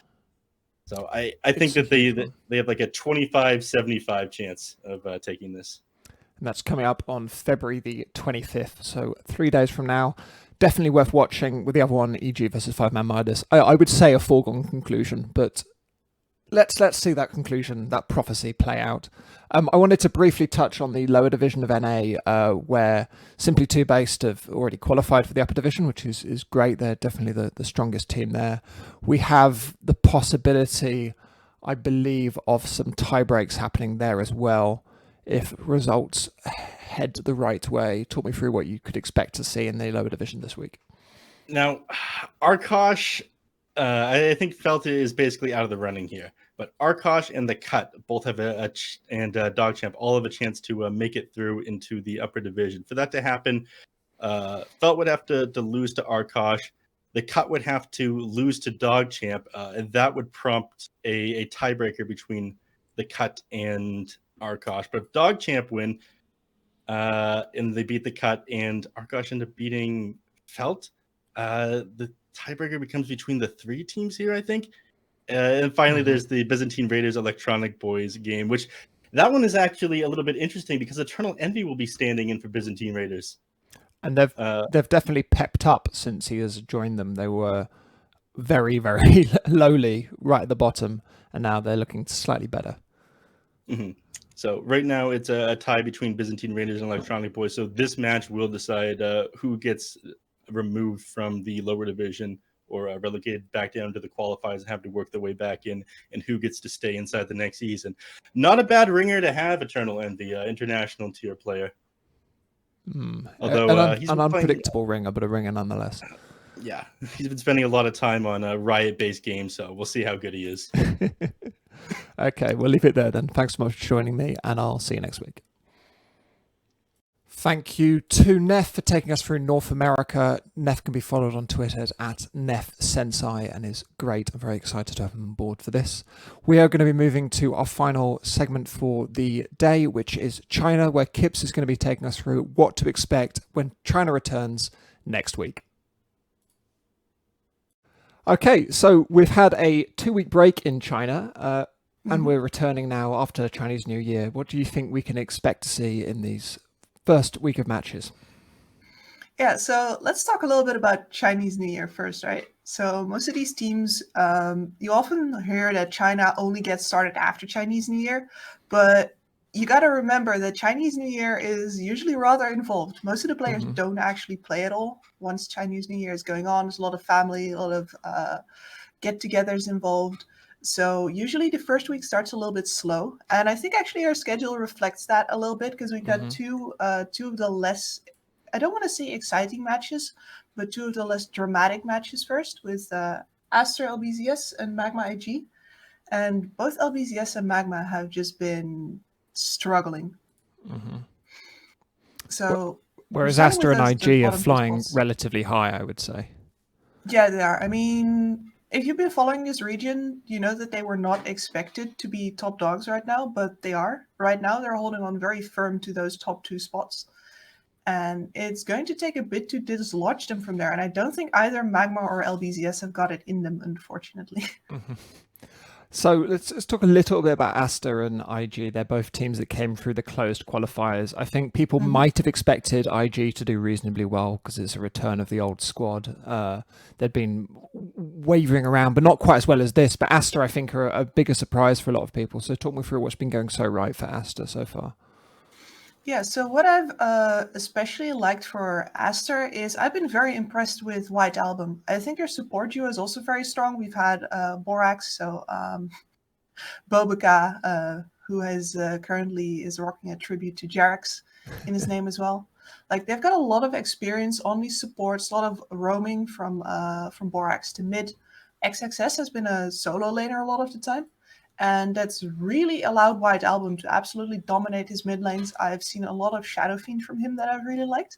So I think that they have like a 25-75 chance of taking this. And that's coming up on February the 25th. So 3 days from now. Definitely worth watching. With the other one, EG versus 5-Man Midas. I would say a foregone conclusion, but let's see that conclusion, that prophecy play out. I wanted to briefly touch on the lower division of NA, where Simply 2 Based have already qualified for the upper division, which is great. They're definitely the strongest team there. We have the possibility, I believe, of some tie breaks happening there as well, if results head the right way. Talk me through what you could expect to see in the lower division this week. Now, Arkosh, I think Felt is basically out of the running here. But Arkosh and the Cut both have and Dogchamp all have a chance to make it through into the upper division. For that to happen, Felt would have to lose to Arkosh. The Cut would have to lose to Dogchamp, and that would prompt a tiebreaker between the Cut and Arkosh. But if Dogchamp win, and they beat the Cut, and Arkosh end up beating Felt, the tiebreaker becomes between the 3 teams here, I think. And finally, there's the Byzantine Raiders Electronic Boys game, which that one is actually a little bit interesting because Eternal Envy will be standing in for Byzantine Raiders. And they've definitely pepped up since he has joined them. They were very, very lowly right at the bottom, and now they're looking slightly better. Mm-hmm. So right now it's a tie between Byzantine Raiders and Electronic Boys. So this match will decide who gets removed from the lower division or relegated back down to the qualifiers and have to work their way back in, and who gets to stay inside the next season. Not a bad ringer to have, Eternal Envy, international tier player. Although he's an unpredictable ringer, but a ringer nonetheless. Yeah, he's been spending a lot of time on Riot-based games, so we'll see how good he is. Okay, we'll leave it there then. Thanks so much for joining me, and I'll see you next week. Thank you to Neff for taking us through North America. Neff can be followed on Twitter at NeffSensei and is great. I'm very excited to have him on board for this. We are going to be moving to our final segment for the day, which is China, where Kips is going to be taking us through what to expect when China returns next week. Okay, so we've had a 2-week break in China, and we're returning now after Chinese New Year. What do you think we can expect to see in these first week of matches? Yeah, so let's talk a little bit about Chinese New Year first, right? So most of these teams, you often hear that China only gets started after Chinese New Year, but you got to remember that Chinese New Year is usually rather involved. Most of the players don't actually play at all once Chinese New Year is going on. There's a lot of family, a lot of get-togethers involved. So usually the first week starts a little bit slow. And I think actually our schedule reflects that a little bit because we've got two of the less, I don't want to say exciting matches, but 2 of the less dramatic matches first with Aster LBZS and Magma IG. And both LBZS and Magma have just been struggling. So whereas Aster and IG are flying relatively high, I would say. Yeah, they are. I mean, if you've been following this region, you know that they were not expected to be top dogs right now, but they are. Right now, they're holding on very firm to those top 2 spots. And it's going to take a bit to dislodge them from there. And I don't think either Magma or LBZS have got it in them, unfortunately. So let's talk a little bit about Aster and IG. They're both teams that came through the closed qualifiers. I think people might have expected IG to do reasonably well because it's a return of the old squad. They'd been wavering around, but not quite as well as this. But Aster, I think, are a bigger surprise for a lot of people. So talk me through what's been going so right for Aster so far. Yeah, so what I've especially liked for Aster is I've been very impressed with White Album. I think their support duo is also very strong. We've had Borax, so Bobika, who has currently is rocking a tribute to Jarex in his name as well. Like they've got a lot of experience on these supports, a lot of roaming from Borax to mid. XXS has been a solo laner a lot of the time. And that's really allowed White Album to absolutely dominate his mid lanes. I've seen a lot of Shadow Fiend from him that I've really liked.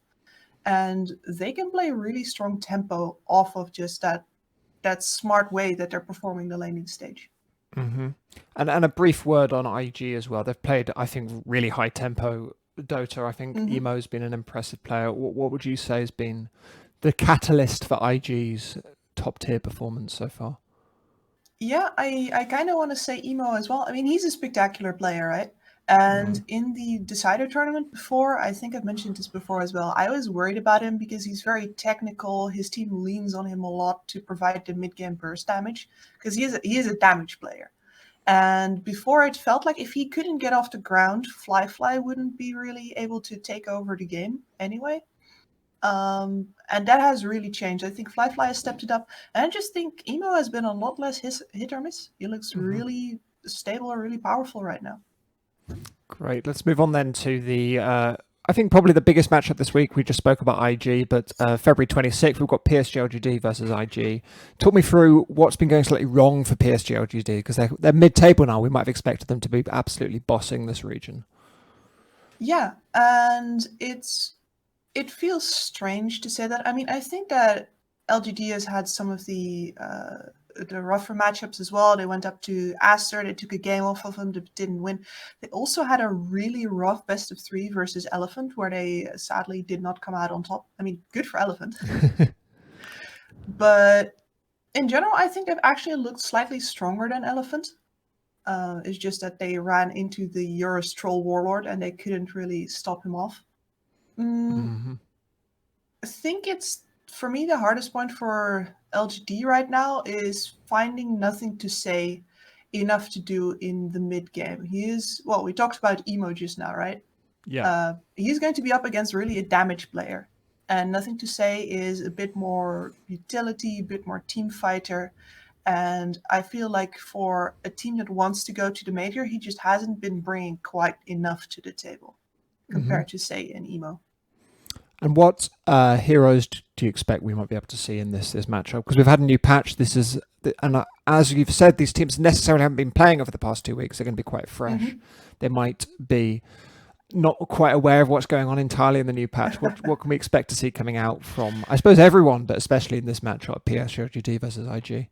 And they can play really strong tempo off of just that smart way that they're performing the laning stage. Mm-hmm. And a brief word on IG as well. They've played, I think, really high tempo Dota. I think Emo's been an impressive player. What would you say has been the catalyst for IG's top tier performance so far? Yeah, I kind of want to say Emo as well. I mean, he's a spectacular player, right? And in the Decider tournament before, I think I've mentioned this before as well, I was worried about him because he's very technical. His team leans on him a lot to provide the mid-game burst damage because he is a damage player. And before, it felt like if he couldn't get off the ground, Fly wouldn't be really able to take over the game anyway. And that has really changed. I think Fly has stepped it up. And I just think Emo has been a lot less hit or miss. He looks really stable or really powerful right now. Great. Let's move on then to the, I think probably the biggest matchup this week. We just spoke about IG, but February 26th, we've got PSG LGD versus IG. Talk me through what's been going slightly wrong for PSG LGD, because they're mid-table now. We might have expected them to be absolutely bossing this region. Yeah, and it feels strange to say that. I mean, I think that LGD has had some of the rougher matchups as well. They went up to Aster, they took a game off of them, but didn't win. They also had a really rough best of 3 versus Elephant, where they sadly did not come out on top. I mean, good for Elephant. But in general, I think they've actually looked slightly stronger than Elephant. It's just that they ran into the Eurus Troll Warlord and they couldn't really stop him off. I think it's, for me, the hardest point for LGD right now is finding nothing to say, enough to do in the mid game. We talked about Emo just now, right? Yeah. He's going to be up against really a damage player. And nothing to say is a bit more utility, a bit more team fighter. And I feel like for a team that wants to go to the major, he just hasn't been bringing quite enough to the table compared to, say, an Emo. And what heroes do you expect we might be able to see in this matchup? Because we've had a new patch. And as you've said, these teams necessarily haven't been playing over the past 2 weeks. They're going to be quite fresh. They might be not quite aware of what's going on entirely in the new patch. What can we expect to see coming out from, I suppose, everyone, but especially in this matchup, PSG versus IG?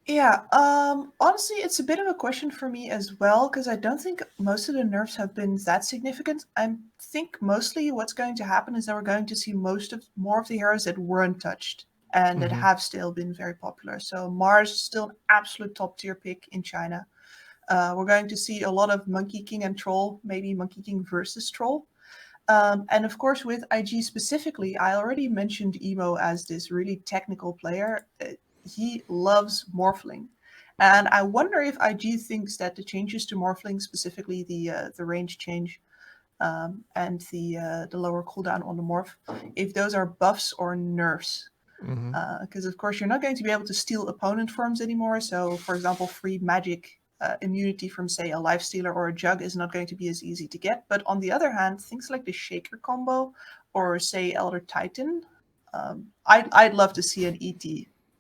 Yeah, honestly, it's a bit of a question for me as well, because I don't think most of the nerfs have been that significant. I think mostly what's going to happen is that we're going to see more of the heroes that weren't touched and that have still been very popular. So Mars is still an absolute top tier pick in China. We're going to see a lot of Monkey King and Troll, maybe Monkey King versus Troll. And of course, with IG specifically, I already mentioned Emo as this really technical player. He loves Morphling. And I wonder if IG thinks that the changes to Morphling, specifically the range change and the lower cooldown on the Morph, if those are buffs or nerfs. Because, of course, you're not going to be able to steal opponent forms anymore. So, for example, free magic immunity from, say, a Lifestealer or a Jug is not going to be as easy to get. But on the other hand, things like the Shaker combo or, say, Elder Titan, I'd love to see an ET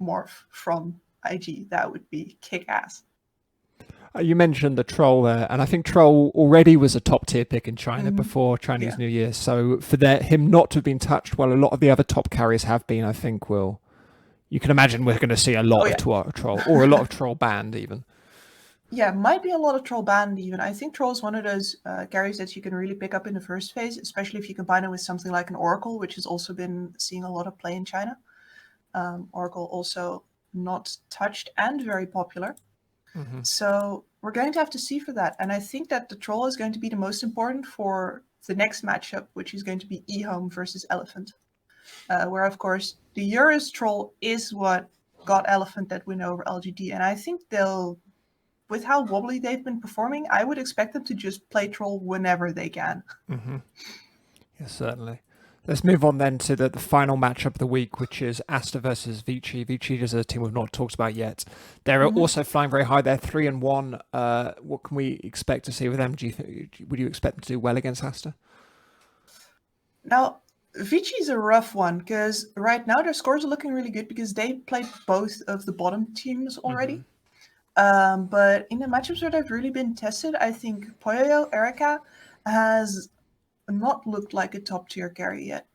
morph from IG. That would be kick-ass. You mentioned the Troll there, and I think Troll already was a top tier pick in China before Chinese New Year. So for him not to have been touched, well, a lot of the other top carriers have been, I think, you can imagine we're going to see a lot of Troll, or a lot of Troll banned even. Yeah, might be a lot of Troll banned even. I think Troll is one of those carries that you can really pick up in the first phase, especially if you combine it with something like an Oracle, which has also been seeing a lot of play in China. Oracle also not touched and very popular. So we're going to have to see for that. And I think that the Troll is going to be the most important for the next matchup, which is going to be eHome versus Elephant. Where, of course, the Eurus Troll is what got Elephant that win over LGD. And I think with how wobbly they've been performing, I would expect them to just play Troll whenever they can. Yes, certainly. Let's move on then to the final matchup of the week, which is Aster versus Vici. Vici is a team we've not talked about yet. They're also flying very high. They're 3-1. What can we expect to see with them? Would you expect them to do well against Aster? Now, Vici is a rough one because right now their scores are looking really good because they played both of the bottom teams already. But in the matchups where they've really been tested, I think Poyo Erika has not looked like a top tier carry yet.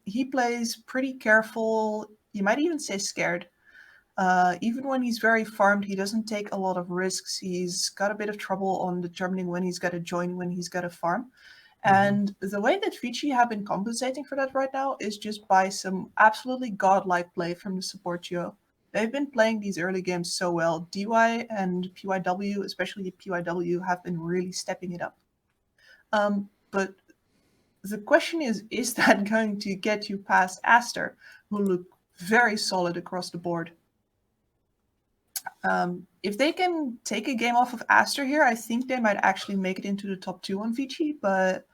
He plays pretty careful. You might even say scared. Even when he's very farmed, he doesn't take a lot of risks. He's got a bit of trouble on determining when he's got to join, when he's got to farm. And the way that Vici have been compensating for that right now is just by some absolutely godlike play from the support duo. They've been playing these early games so well. DY and PYW, especially PYW, have been really stepping it up. But the question is that going to get you past Aster, who look very solid across the board? If they can take a game off of Aster here, I think they might actually make it into the top 2 on Vici, but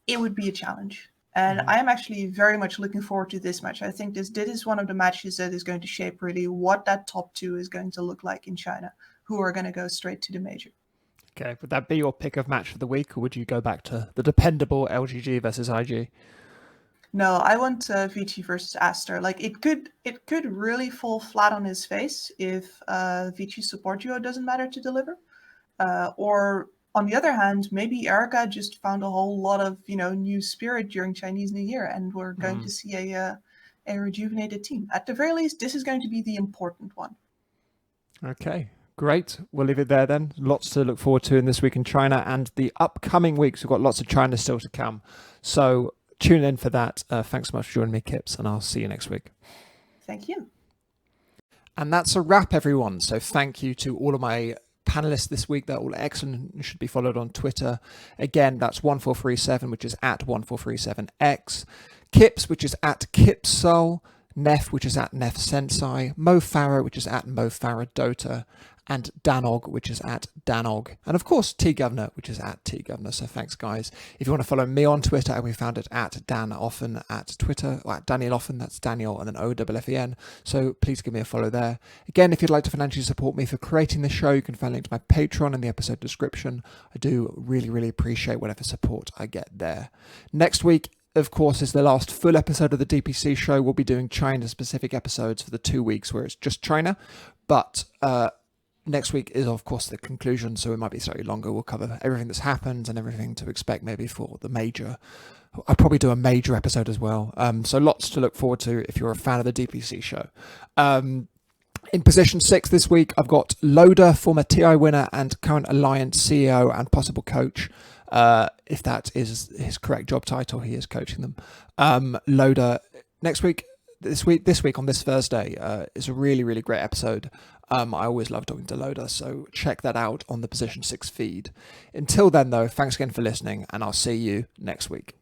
it would be a challenge. And I am actually very much looking forward to this match. I think this is one of the matches that is going to shape really what that top 2 is going to look like in China, who are going to go straight to the major. Okay, would that be your pick of match of the week, or would you go back to the dependable LGG versus IG? No, I want Vici versus Aster. Like it could really fall flat on his face if Vici support duo doesn't matter to deliver, or on the other hand, maybe Erica just found a whole lot of new spirit during Chinese New Year, and we're going to see a rejuvenated team. At the very least, this is going to be the important one. Okay, great. We'll leave it there then. Lots to look forward to in this week in China and the upcoming weeks. We've got lots of China still to come. So tune in for that. Thanks so much for joining me, Kips, and I'll see you next week. Thank you. And that's a wrap, everyone. So thank you to all of my panelists this week. They're all excellent and should be followed on Twitter. Again, that's 1437, which is at 1437x. Kips, which is at Kipsol. Neff, which is at Neff Sensei. Mo Farah, which is at Mo Farah Dota. And Danog, which is at Danog. And of course, T-Governor, which is at T-Governor. So thanks, guys. If you want to follow me on Twitter, I can be found at Dan Offen at Twitter, or at Daniel Offen, that's Daniel, and then O-F-F-E-N. So please give me a follow there. Again, if you'd like to financially support me for creating the show, you can find a link to my Patreon in the episode description. I do really, really appreciate whatever support I get there. Next week, of course, is the last full episode of the DPC show. We'll be doing China-specific episodes for the 2 weeks where it's just China. But next week is, of course, the conclusion, so it might be slightly longer. We'll cover everything that's happened and everything to expect maybe for the major. I'll probably do a major episode as well. So lots to look forward to if you're a fan of the DPC show. In position 6 this week, I've got Loader, former TI winner and current Alliance CEO and possible coach. If that is his correct job title, he is coaching them. Loader, this week on this Thursday, is a really, really great episode. I always love talking to Loader, so check that out on the Position 6 feed. Until then, though, thanks again for listening, and I'll see you next week.